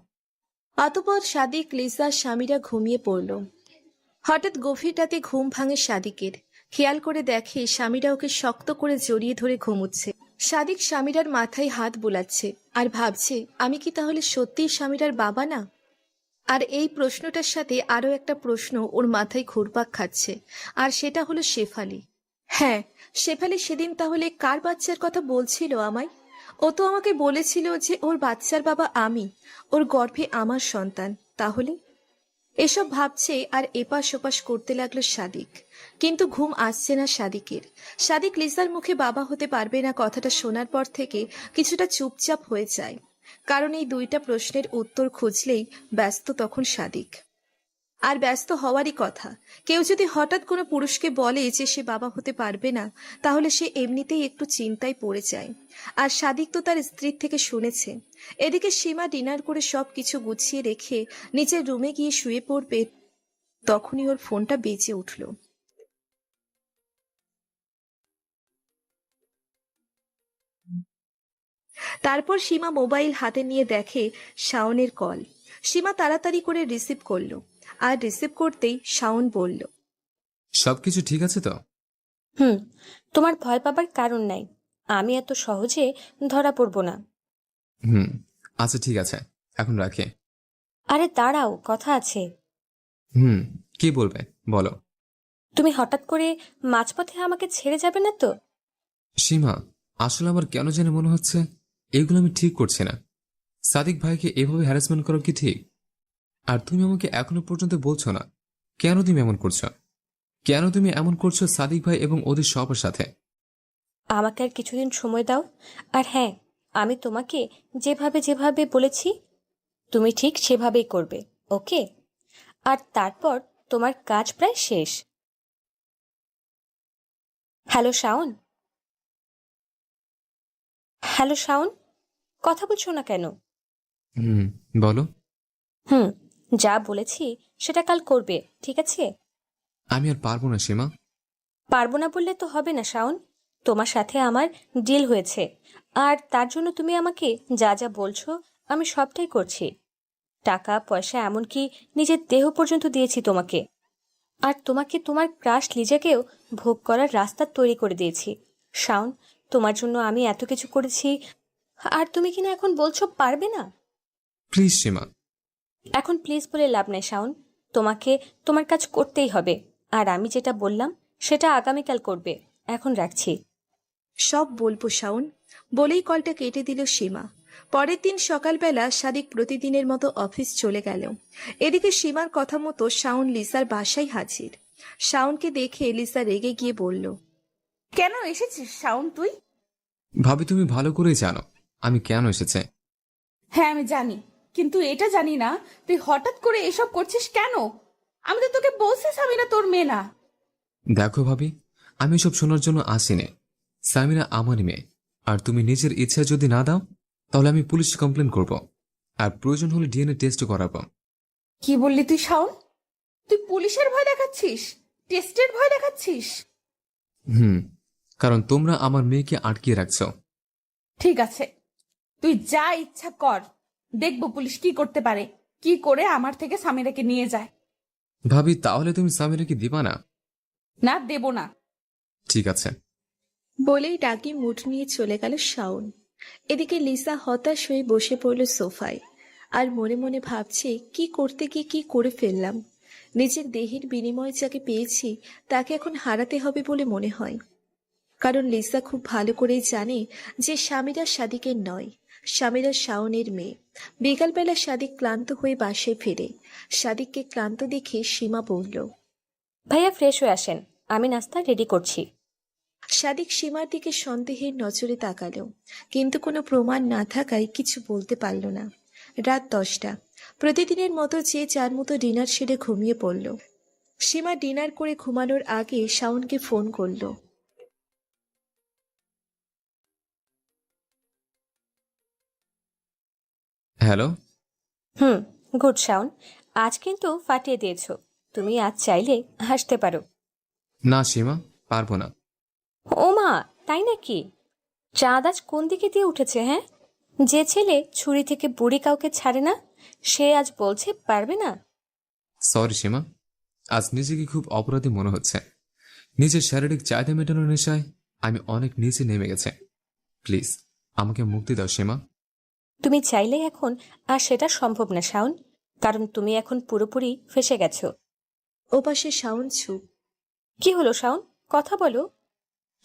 অতঃপর সাদিক, লিসা, সামিরা ঘুমিয়ে পড়ল। হঠাৎ গভীর রাতে ঘুম ভাঙে সাদিকের। খেয়াল করে দেখে সামিরা ওকে শক্ত করে জড়িয়ে ধরে ঘুমুচ্ছে। সাদিক সামিরার মাথায় হাত বুলাচ্ছে আর ভাবছে, আমি কি তাহলে সত্যিই সামিরার বাবা না? আর এই প্রশ্নটার সাথে আরও একটা প্রশ্ন ওর মাথায় ঘুরপাক খাচ্ছে, আর সেটা হলো শেফালি। হ্যাঁ, শেফালি সেদিন তাহলে কার বাচ্চার কথা বলছিল আমায়? ও তো আমাকে বলেছিল যে ওর বাচ্চার বাবা আমি, ওর গর্ভে আমার সন্তান। তাহলে এসব ভাবছে আর এপাশ ওপাশ করতে লাগলো সাদিক। কিন্তু ঘুম আসছে না সাদিকের। সাদিক লিসার মুখে বাবা হতে পারবে না কথাটা শোনার পর থেকে কিছুটা চুপচাপ হয়ে যায়, কারণ এই 2টা প্রশ্নের উত্তর খুঁজলেই ব্যস্ত তখন সাদিক। আর ব্যস্ত হওয়ারই কথা। কেউ যদি হঠাৎ কোনো পুরুষকে বলে যে সে বাবা হতে পারবে না, তাহলে সে এমনিতেই একটু চিন্তায় পড়ে যায়। আর সাদিক তো তার স্ত্রীর থেকে শুনেছে। এদিকে সীমা ডিনার করে সব কিছু গুছিয়ে রেখে নিচের রুমে গিয়ে শুয়ে পড়বে, তখনই ওর ফোনটা বেজে উঠল। তারপর সীমা মোবাইল হাতে নিয়ে দেখে শাওনের কল। সীমা তাড়াতাড়ি করে রিসিভ করলো, আর রিসিভ করতেই শাওন বলল, সবকিছু ঠিক আছে তো? তোমার ভয় পাবার কারণ নাই, আমি এত সহজে ধরা পড়বো না। আচ্ছা ঠিক আছে, এখন রাখি। আরে দাঁড়াও, কথা আছে। কি বলবে বলো। তুমি হঠাৎ করে মাঝপথে আমাকে ছেড়ে যাবে না তো? সীমা, আসলে আমার কেন জানি মনে হচ্ছে এগুলো আমি ঠিক করছি না। সাদিক ভাইকে এভাবে হ্যারাসমেন্ট করা কি ঠিক? আর তুমি আমাকে এখনো পর্যন্ত বলছো না কেন তুমি এমন করছো? কেন তুমি এমন করছো সাদিক ভাই এবং ওদের সবার সাথে? আমাকে আর কিছুদিন সময় দাও। আর হ্যাঁ, আমি তোমাকে যেভাবে যেভাবে বলেছি তুমি ঠিক সেভাবেই করবে, ওকে? আর তারপর তোমার কাজ প্রায় শেষ। হ্যালো শাওন, হ্যালো শাওন, কথা বলছো না কেন? বলো। হুম, যা বলেছি সেটা কাল করবে, ঠিক আছে? আমি আর পারবো না সীমা। পারবো না বললে তো হবে না শাওন। তোমার সাথে আমার ডিল হয়েছে, আর তার জন্য তুমি আমাকে যা যা বলছো আমি সবটাই করছি। টাকা পয়সা এমনকি নিজের দেহ পর্যন্ত দিয়েছি তোমাকে। আর তোমাকে তোমার ক্রাশ লিজাকেও ভোগ করার রাস্তা তৈরি করে দিয়েছি। শাওন, তোমার জন্য আমি এত কিছু করেছি, আর তুমি কিনা এখন বলছো পারবে না? প্লিজ সীমা। এখন প্লিজ বলে লাভ নেই শাওন, তোমাকে তোমার কাজ করতেই হবে। আর আমি যেটা বললাম সেটা আগামীকাল করবে। এখন রাখছি। সব বলবো শাওন, বলেই কলটা কেটে দিল সীমা। পরের দিন সকালবেলা সাদিক প্রতিদিনের মতো অফিস চলে গেল। এদিকে সীমার কথা মতো শাওন লিসার বাসায় হাজির। শাওনকে দেখে লিসা রেগে গিয়ে বলল, কেন এসেছিস শাওন তুই? ভাবি, তুমি ভালো করেই জানো আমি কেন এসেছে। হ্যাঁ আমি জানি, কিন্তু এটা জানি না তুই হঠাৎ করে এসব করছিস কেন। আমি তো তোকে বলছি সামিরা তোর মেয়ে না। দেখো ভাবি, আমি সব শোনার জন্য আসিনি। সামিরা আমার মেয়ে, আর তুমি নিজের ইচ্ছা যদি না দাও তাহলে আমি পুলিশে কমপ্লেন করব, আর প্রয়োজন হলে ডিএনএ টেস্ট করাবো। কি বললি তুই শাওন? তুই পুলিশের ভয় দেখাচ্ছিস, টেস্টের ভয় দেখাচ্ছিস? কারণ তোমরা আমার মেয়েকে আটকিয়ে রাখছো। ঠিক আছে, তুই যা ইচ্ছা কর, দেখবো পুলিশ কি করতে পারে, কি করে আমার থেকে সামিরাকে নিয়ে যায়। ভাবি, তাহলে তুমি সামিরাকে দিবা না? না, দেব না। ঠিক আছে। বলেই ডাকি মুঠ নিয়ে চলে গেল শাওন। এদিকে লিসা হতাশ হয়ে বসে পড়ল সোফায়, আর মনে মনে ভাবছে কি করতে গিয়ে কি করে ফেললাম। নিজের দেহের বিনিময়ে যাকে পেয়েছি তাকে এখন হারাতে হবে বলে মনে হয়। কারণ লিসা খুব ভালো করেই জানে যে সামিরা সাদিকের নয়, সামিরা শাওনের মেয়ে। বিকালবেলা সাদিক ক্লান্ত হয়ে বাসায় ফেরে। সাদিককে ক্লান্ত দেখে সীমা বলল, ভাইয়া ফ্রেশ হয়ে আসেন, আমি নাস্তা রেডি করছি। সাদিক সীমার দিকে সন্দেহের নজরে তাকালো, কিন্তু কোনো প্রমাণ না থাকায় কিছু বলতে পারল না। রাত 10টা। প্রতিদিনের মতো যে যার মতো ডিনার সেরে ঘুমিয়ে পড়ল। সীমা ডিনার করে ঘুমানোর আগে শাওনকে ফোন করলো। হ্যালো। গুড শাওন, আজ কিন্তু ফাটিয়ে দিয়েছো। তুমি আজ চাইলে হাসতে পারো। না সীমা, পারবো না। ও মা, তাই নাকি? চাঁদ আজ কোন দিকে দিয়ে উঠেছে? হ্যাঁ, যে ছেলে ছুরি থেকে বুড়ি কাউকে ছাড়ে না, সে আজ বলছে পারবে না। সরি সীমা, আজ নিজেকে খুব অপরাধী মনে হচ্ছে। নিজের শারীরিক চাহিদা মেটানোর নেশায় আমি অনেক নিচে নেমে গেছে। প্লিজ আমাকে মুক্তি দাও সীমা। তুমি চাইলেই এখন আর সেটা সম্ভব না শাওন, কারণ তুমি এখন পুরোপুরি ফেসে গেছো। ওপাশে শাওন চুপ। কি হলো শাওন, কথা বলো।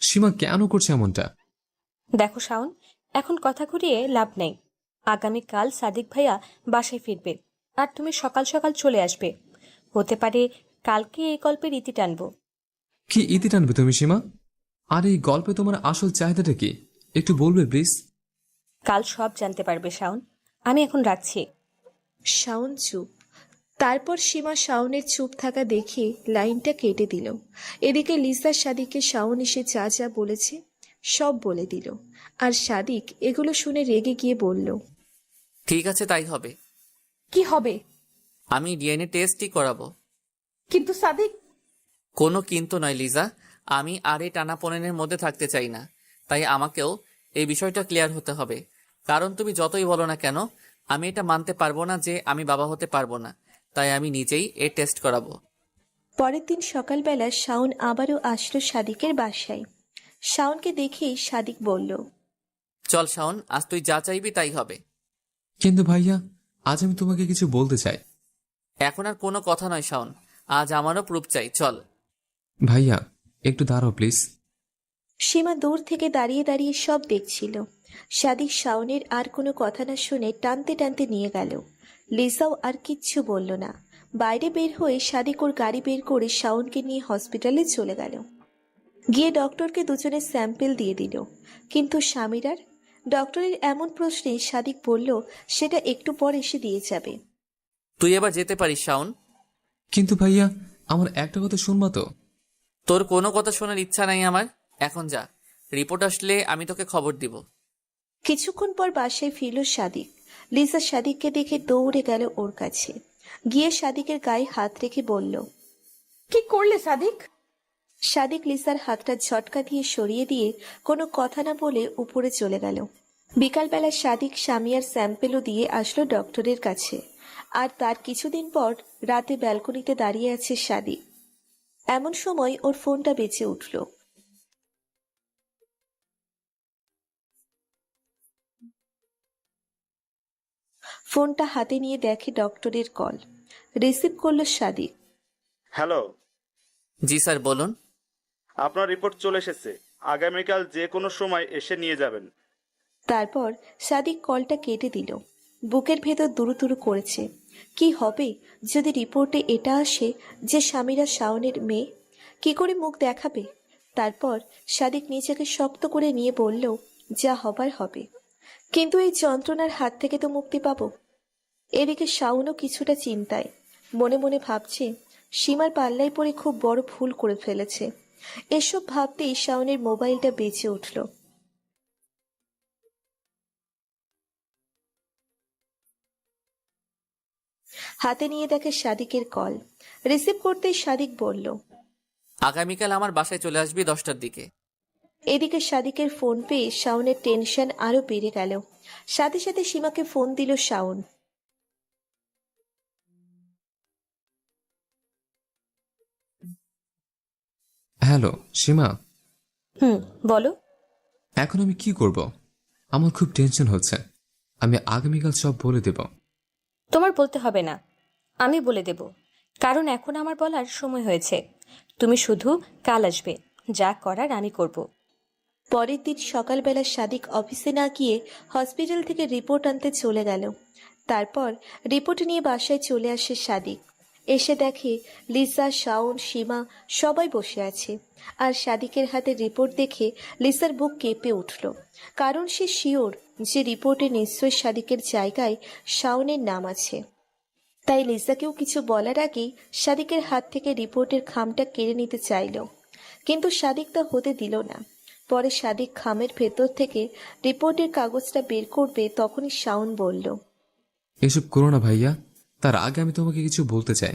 সীমা কেন করছে এমনটা? দেখো শাওন, এখন কথা ঘুরিয়ে লাভ নেই। আগামীকাল সাদিক ভাইয়া বাসায় ফিরবে, আর তুমি সকাল সকাল চলে আসবে। হতে পারে কালকে এই গল্পের ইতি টানবো। কি ইতি টানবে তুমি সীমা? আর এই গল্পে তোমার আসল চাহিদাটা কি, একটু বলবে প্লিজ? কাল সব জানতে পারবে শাওন, আমি এখন রাখছি। শাওন চুপ। তারপর সীমা শাওনের চুপ থাকা দেখে লাইনটা কেটে দিল। এদিকে লিসা সাদিককে শাওন এসে যা যা বলেছে সব বলে দিল। আর সাদিক এগুলো শুনে রেগে গিয়ে বলল, ঠিক আছে, তাই হবে। কি হবে? আমি ডিএনএ টেস্টই করাবো। কিন্তু সাদিক। কোনো কিন্তু নয় লিজা, আমি আর এই টানাপোড়েনের মধ্যে থাকতে চাই না। তাই আমাকেও এই বিষয়টা ক্লিয়ার হতে হবে। কারণ তুমি যতই বলো না কেন, আমি এটা মানতে পারবো না যে আমি বাবা হতে পারবো না। তাই আমি নিজেই এই টেস্ট করাবো। পরের দিন সকালবেলা শাওন আবারও আসলো সাদিকের বাসায়। শাওনকে দেখেই সাদিক বলল, চল শাওন, আজ তুই যা চাইবি তাই হবে। কিন্তু ভাইয়া, আজ আমি তোমাকে কিছু বলতে চাই। এখন আর কোনো কথা নয় শাওন, আজ আমারও প্রুফ চাই, চল। ভাইয়া একটু দাঁড়াও প্লিজ। সীমা দূর থেকে দাঁড়িয়ে দাঁড়িয়ে সব দেখছিল। সাদিক শাওনের আর কোনো কথা না শুনে টানতে টানতে নিয়ে গেল। লিসাও আর কিচ্ছু বলল না। বাইরে বের হয়ে সাদিক ওর গাড়ি বের করে শাওনকে নিয়ে হসপিটালে চলে গেল। গিয়ে ডক্টরকে দুজনের স্যাম্পেল দিয়ে দিল। কিন্তু স্বামীরার ডক্টরের এমন প্রশ্নে সাদিক বলল সেটা একটু পর এসে দিয়ে যাবে। তুই এবার যেতে পারিস শাওন। কিন্তু ভাইয়া আমার একটা কথা শুনবা তো? তোর কোনো কথা শোনার ইচ্ছা নাই আমার। এখন যা, রিপোর্ট আসলে আমি তোকে খবর দিব। কিছুক্ষণ পর বাসায় ফিরল সাদিক। লিসা সাদিককে দেখে দৌড়ে গেল ওর কাছে। গিয়ে সাদিকের গায়ে হাত রেখে বলল, কি করলে সাদিক? সাদিক লিসার হাতটা ঝটকা দিয়ে সরিয়ে দিয়ে কোনো কথা না বলে উপরে চলে গেল। বিকালবেলা সাদিক স্বামীর স্যাম্পেলও দিয়ে আসলো ডক্টরের কাছে। আর তার কিছুদিন পর রাতে ব্যালকনিতে দাঁড়িয়ে আছে সাদিক। এমন সময় ওর ফোনটা বেঁচে উঠল। ফোনটা হাতে নিয়ে দেখে ডক্টরের কল। রিসিভ করলো সাদিক। হ্যালো, জি স্যার, বলুন। আপনার রিপোর্ট চলে এসেছে। আগামীকাল যে কোনো সময় এসে নিয়ে যাবেন। তারপর সাদিক কলটা কেটে দিল। বুকের ভেতর দুরু করেছে। কি হবে যদি রিপোর্টে এটা আসে যে স্বামীরা শাওনের মেয়ে? কি করে মুখ দেখাবে? তারপর সাদিক নিজেকে শক্ত করে নিয়ে বলল, যা হবার হবে, কিন্তু এই যন্ত্রণার হাত থেকে তো মুক্তি পাবো। এদিকে শাওনও কিছুটা চিন্তায়। মনে মনে ভাবছে সীমার পাল্লায় পড়ে খুব বড় ভুল করে ফেলেছে। এসব ভাবতেই শাওনের মোবাইলটা বেজে উঠল। হাতে নিয়ে দেখে সাদিকের কল। রিসিভ করতেই সাদিক বলল, আগামীকাল আমার বাসায় চলে আসবি 10টার দিকে। এদিকে সাদিকের ফোন পেয়ে শাওনের টেনশন আরো বেড়ে গেল। সাথে সাথে সীমাকে ফোন দিল শাওন। হ্যালো সীমা। বলো। এখন আমি কি করব? আমার খুব টেনশন হচ্ছে। আমি আগামীকাল সব বলে দেব। তোমার বলতে হবে না, আমি বলে দেব। কারণ এখন আমার বলার সময় হয়েছে। তুমি শুধু কাল আসবে, যা করার আমি করব। পরের দিন সকালবেলা সাদিক অফিসে না গিয়ে হসপিটাল থেকে রিপোর্ট আনতে চলে গেল। তারপর রিপোর্ট নিয়ে বাসায় চলে আসে সাদিক। এসে দেখে লিসা, শাওন, সীমা সবাই বসে আছে। আর সাদিকের হাতে রিপোর্ট দেখে লিসার বুক কেঁপে উঠল। কারণ সে শিওর যে রিপোর্টে নিশ্চয়ই সাদিকের জায়গায় শাওনের নাম আছে। তাই লিসাকেও কিছু বলার আগেই সাদিকের হাত থেকে রিপোর্টের খামটা কেড়ে নিতে চাইল, কিন্তু সাদিক তা হতে দিল না। পরে সাদিক খামের ভেতর থেকে রিপোর্টের কাগজটা বের করবে, তখনই শাওন বলল, এসব করো না ভাইয়া। তার আগে আমি তোমাকে কিছু বলতে চাই।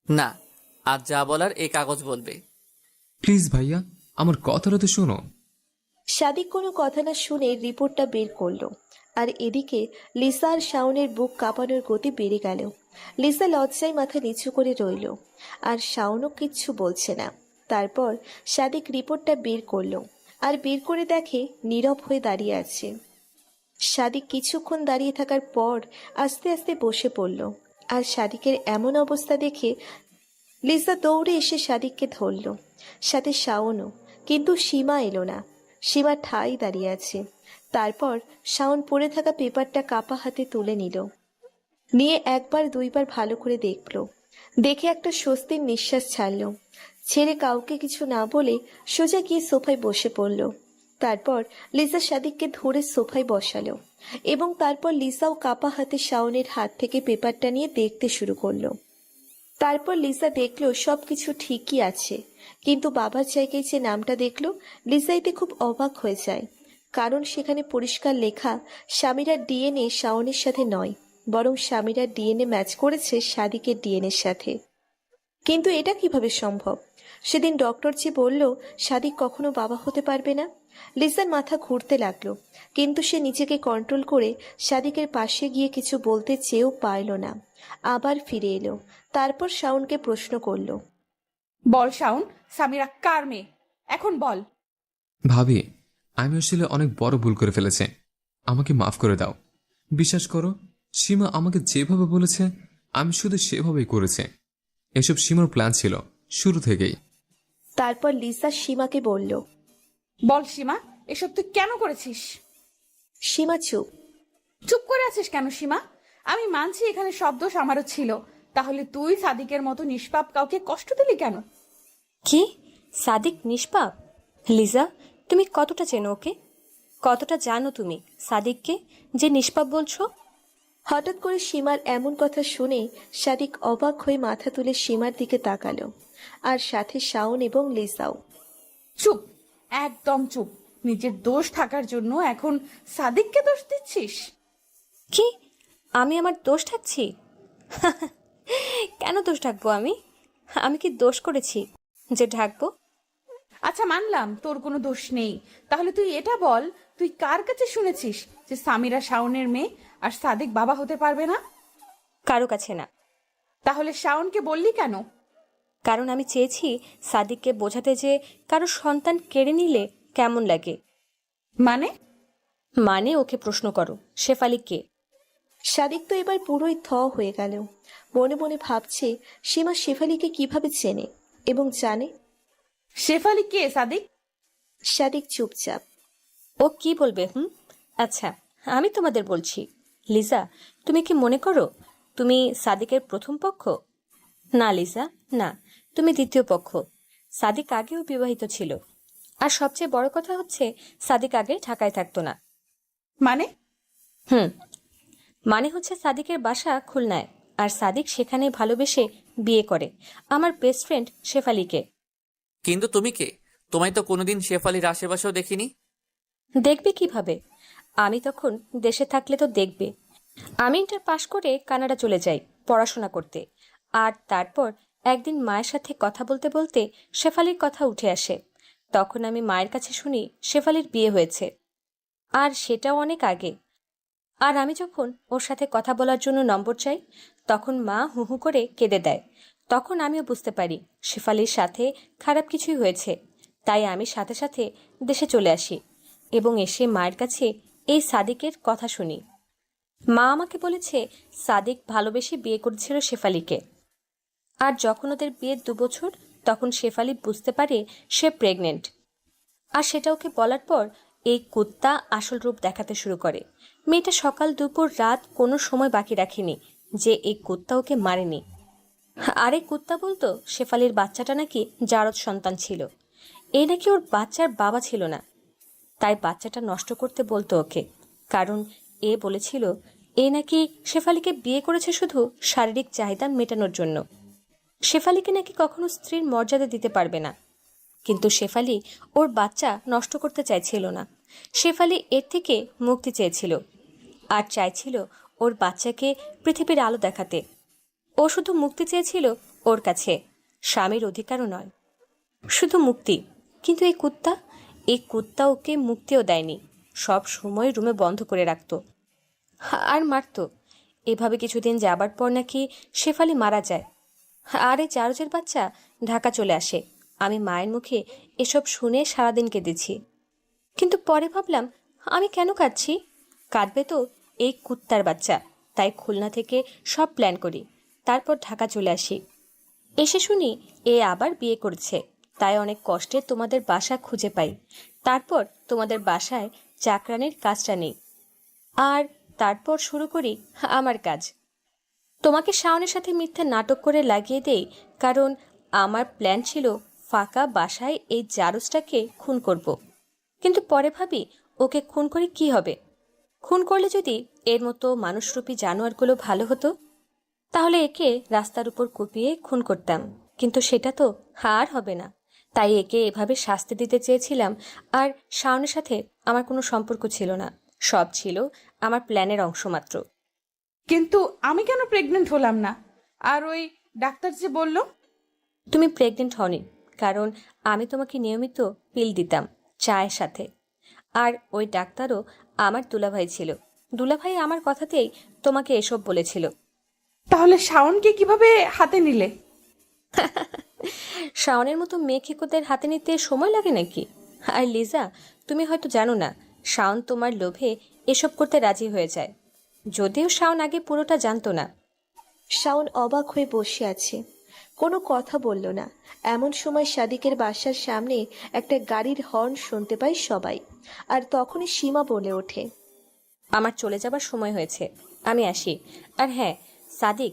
না, আজ যা বলার এই কাগজ বলবে। প্লিজ ভাইয়া, আমার কথাটা তো শোনো। সাদিক কোনো কথা না শুনে রিপোর্টটা বের করলো। আর এদিকে লিসা আর শাওনের বুক কাঁপানোর গতি বেড়ে গেল। লিসা লজ্জায় মাথা নিচু করে রইল, আর শাওনও কিচ্ছু বলছে না। তারপর সাদিক রিপোর্টটা বের করলো, আর বের করে দেখে নীরব হয়ে দাঁড়িয়ে আছে। সাদিক কিছুক্ষণ দাঁড়িয়ে থাকার পর আস্তে আস্তে বসে পড়ল। আর সাদিকের এমন অবস্থা দেখে লিসা দৌড়ে এসে সাদিককে ধরল, সাথে শাওনও। কিন্তু সীমা এলো না। সীমা ঠাই দাঁড়িয়ে আছে। তারপর শাওন পড়ে থাকা পেপারটা কাপা হাতে তুলে নিয়ে একবার দুইবার ভালো করে দেখল। দেখে একটা স্বস্তির নিঃশ্বাস ছাড়ল। ছেড়ে কাউকে কিছু না বলে সোজা গিয়ে সোফায় বসে পড়ল। তারপর লিসা সাদিককে ধরে সোফায় বসালো, এবং তারপর লিসাও কাপা হাতে শাওনের হাত থেকে পেপারটা নিয়ে দেখতে শুরু করলো। তারপর লিসা দেখলো সবকিছু ঠিকই আছে, কিন্তু বাবার জায়গায় যে নামটা দেখলো, লিসা এতে খুব অবাক হয়ে যায়। কারণ সেখানে পরিষ্কার লেখা স্বামীরার ডিএনএ শাওনের সাথে নয়, বরং স্বামীরার ডিএনএ ম্যাচ করেছে সাদিকের ডিএনএর সাথে। কিন্তু এটা কিভাবে সম্ভব? সেদিন ডক্টর যে বলল সাদিক কখনো বাবা হতে পারবে না। লিসার মাথা ঘুরতে লাগলো, কিন্তু সে নিজেকে কন্ট্রোল করে সাদিকের পাশে গিয়ে কিছু বলতে চেয়েও পারল না। আবার ফিরে এলো। তারপর শাওনকে প্রশ্ন করলো, বল শাওন, সামিরা কার মেয়ে? এখন বল। ভাবি, আমি আসলে অনেক বড় ভুল করে ফেলেছি। আমাকে মাফ করে দাও। বিশ্বাস করো, সীমা আমাকে যেভাবে বলেছে আমি শুধু সেভাবেই করেছি। এসব সীমার প্ল্যান ছিল শুরু থেকেই। তারপর লিসা সীমাকে বলল। বল সীমা, এসব তুই কেন করেছিস? সীমা চুপ। চুপ করে আছিস কেন সীমা? আমি মানছি এখানে সব দোষ আমারও ছিল, তাহলে তুই সাদিকের মতো নিষ্পাপ কাউকে কষ্ট দিলি কেন? কি? সাদিক নিষ্পাপ? লিজা, তুমি কতটা চেনো ওকে? কতটা জানো তুমি সাদিককে যে নিষ্পাপ বলছো? হঠাৎ করে সীমার এমন কথা শুনে সাদিক অবাক হয়ে মাথা তুলে সীমার দিকে তাকালো, আর সাথে শাওন এবং লিসাও। চুপ, একদম চুপ। নিজের দোষ থাকার জন্য এখন সাদিককে দোষ দিচ্ছিস? কি? আমি আমার দোষ ঢাকছি? কেন দোষ ঢাকবো আমি? আমি কি দোষ করেছি যে ঢাকবো? আচ্ছা মানলাম তোর কোনো দোষ নেই, তাহলে তুই এটা বল, তুই কার কাছে শুনেছিস যে সামিরা শাওনের মেয়ে আর সাদিক বাবা হতে পারবে না? কারো কাছে না। তাহলে শাওনকে বললি কেন? কারণ আমি চেয়েছি সাদিককে বোঝাতে যে কারো সন্তান কেড়ে নিলে কেমন লাগে। মানে? মানে ওকে প্রশ্ন করো, শেফালি কে? সাদিক তো এবার পুরোই হয়ে গেল। মনে মনে ভাবছে সীমা শেফালিকে কিভাবে চেনে এবং জানে। শেফালি কে সাদিক? সাদিক চুপচাপ। ও কি বলবে? আচ্ছা, আমি তোমাদের বলছি। লিজা, তুমি কি মনে করো তুমি সাদিকের প্রথম পক্ষ? না লিজা, না, তুমি দ্বিতীয় পক্ষ। সাদিক আগেও বিবাহিত ছিল, আর সবচেয়ে বড় কথা হচ্ছে সাদিক আগে ঢাকায় থাকতো না। মানে? মানে হচ্ছে সাদিকের বাসা খুলনায়, আর সাদিক সেখানে ভালোবেসে বিয়ে করে আমার বেস্ট ফ্রেন্ড শেফালিকে। কিন্তু তুমি কে? তোমায় তো কোনোদিন শেফালির আশেপাশেও দেখিনি। দেখবে কিভাবে? আমি তখন দেশে থাকলে তো দেখবে। আমি ইন্টার পাশ করে কানাডা চলে যাই পড়াশোনা করতে, আর তারপর একদিন মায়ের সাথে কথা বলতে বলতে শেফালির কথা উঠে আসে। তখন আমি মায়ের কাছে শুনি শেফালির বিয়ে হয়েছে, আর সেটাও অনেক আগে। আর আমি যখন ওর সাথে কথা বলার জন্য নম্বর চাই, তখন মা হু হু করে কেঁদে দেয়। তখন আমিও বুঝতে পারি শেফালির সাথে খারাপ কিছুই হয়েছে। তাই আমি সাথে সাথে দেশে চলে আসি এবং এসে মায়ের কাছে এই সাদিকের কথা শুনি। মা আমাকে বলেছে সাদিক ভালোবেসে বিয়ে করেছিল শেফালিকে, আর যখন ওদের বিয়ের 2 বছর, তখন শেফালি বুঝতে পারে সে প্রেগনেন্ট। আর সেটা ওকে বলার পর এই কুত্তা আসল রূপ দেখাতে শুরু করে। মেয়েটা সকাল দুপুর রাত কোনো সময় বাকি রাখেনি যে এই কুত্তা ওকে মারেনি। আর এই কুত্তা বলতো শেফালির বাচ্চাটা নাকি জারদ সন্তান ছিল, এই নাকি ওর বাচ্চার বাবা ছিল না। তাই বাচ্চাটা নষ্ট করতে বলতো ওকে, কারণ এ বলেছিল এ নাকি শেফালিকে বিয়ে করেছে শুধু শারীরিক চাহিদা মেটানোর জন্য। শেফালিকে নাকি কখনো স্ত্রীর মর্যাদা দিতে পারবে না। কিন্তু শেফালি ওর বাচ্চা নষ্ট করতে চাইছিল না। শেফালি এর থেকে মুক্তি চেয়েছিল, আর চাইছিল ওর বাচ্চাকে পৃথিবীর আলো দেখাতে। ও শুধু মুক্তি চেয়েছিল ওর কাছে, স্বামীর অধিকারও নয়, শুধু মুক্তি। কিন্তু এই কুত্তা ওকে মুক্তিও দেয়নি, সব সময় রুমে বন্ধ করে রাখতো আর মারতো। এভাবে কিছুদিন যাবার পর নাকি শেফালি মারা যায়, আর এই জারজের বাচ্চা ঢাকা চলে আসে। আমি মায়ের মুখে এসব শুনে সারাদিন কেঁদেছি। কিন্তু পরে ভাবলাম আমি কেন কাঁদছি? কাঁদবে তো এই কুত্তার বাচ্চা। তাই খুলনা থেকে সব প্ল্যান করি, তারপর ঢাকা চলে আসি। এসে শুনি এ আবার বিয়ে করছে, তাই অনেক কষ্টে তোমাদের বাসা খুঁজে পাই। তারপর তোমাদের বাসায় চাকরানির কাজটা নেই, আর তারপর শুরু করি আমার কাজ। তোমাকে শাওনের সাথে মিথ্যা নাটক করে লাগিয়ে দেই, কারণ আমার প্ল্যান ছিল ফাঁকা বাসায় এই জারজটাকে খুন করব। কিন্তু পরে ভাবি ওকে খুন করে কি হবে? খুন করলে যদি এর মতো মানুষরূপী জানোয়ারগুলো ভালো হতো, তাহলে একে রাস্তার উপর কুপিয়ে খুন করতাম। কিন্তু সেটা তো আর হবে না। তাই একে এভাবে শাস্তি দিতে চেয়েছিলাম। আর শাওনের সাথে আমার কোনো সম্পর্ক ছিল না, সব ছিল আমার প্ল্যানের অংশ মাত্র। কিন্তু আমি কেন প্রেগনেন্ট হলাম না? আর ওই ডাক্তার যে বলল? তুমি প্রেগনেন্ট হওনি, কারণ আমি তোমাকে নিয়মিত পিল দিতাম চায়ের সাথে। আর ওই ডাক্তারও আমার দুলাভাই ছিল। দুলাভাই আমার কথাতেই তোমাকে এসব বলেছিল। তাহলে শাওনকে কিভাবে হাতে নিলে? শাওনের মতো মেয়ে খেকোদের হাতে নিতে সময় লাগে নাকি? আর লিজা, তুমি হয়তো জানো না, শাওন তোমার লোভে এসব করতে রাজি হয়ে যায়, যদিও শাওন আগে পুরোটা জানতো না। শাওন অবাক হয়ে বসে আছে। কোনো কথা বলল না। এমন সময় সাদিকের বাসার সামনে একটা গাড়ির হর্ন শুনতে পায় সবাই। আর তখনই সীমা বলে ওঠে, আমার চলে যাবার সময় হয়েছে, আমি আসি। আর হ্যাঁ সাদিক,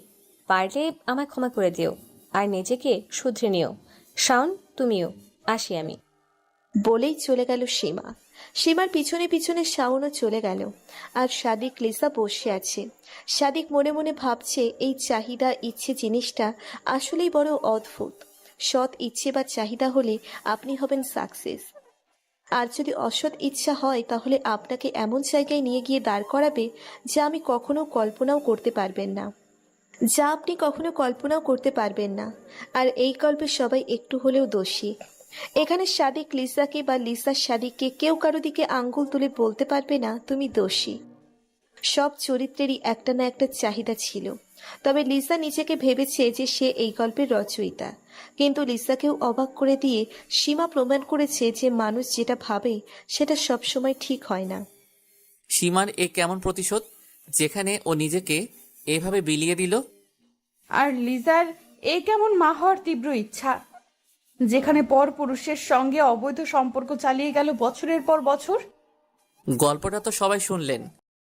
পারলে আমায় ক্ষমা করে দিও আর নিজেকে শুধরে নিও। শাওন, তুমিও। আসি আমি। বলেই চলে গেল সীমা। সীমার পিছনে পিছনে শাওনও চলে গেল। আর সাদিক লিসা বসে আছে। সাদিক মনে মনে ভাবছে, এই চাহিদা ইচ্ছে জিনিসটা আসলেই বড় অদ্ভুত। সৎ ইচ্ছে বা চাহিদা হলে আপনি হবেন সাকসেস, আর যদি অসৎ ইচ্ছা হয় তাহলে আপনাকে এমন জায়গায় নিয়ে গিয়ে দাঁড় করাবে যা আমি কখনো কল্পনাও করতে পারবেন না, যা আপনি কখনো কল্পনাও করতে পারবেন না। আর এই গল্পে সবাই একটু হলেও দোষী। এখানে সাদিক লিসাকে বা লিসা সাদিককে কেউ কারো দিকে আঙ্গুল তুলে বলতে পারবে না তুমি দোষী। সব চরিত্রেরই একটা না একটা চাহিদা ছিল। তবে লিসা নিজেকে ভেবেছে যে সে এই গল্পের রচয়িতা, কিন্তু লিসাকেও অবাক করে দিয়ে সীমা প্রমাণ করেছে যে মানুষ যেটা ভাবে সেটা সবসময় ঠিক হয় না। সীমার এ কেমন প্রতিশোধ, যেখানে ও নিজেকে এভাবে বিলিয়ে দিল? আর লিজার এ কেমন মা হওয়ার তীব্র ইচ্ছা, যেখানে পর পুরুষের সঙ্গে অবৈধ সম্পর্ক চালিয়ে গেল বছরের পর বছর। গল্পটা তো সবাই শুনলেন,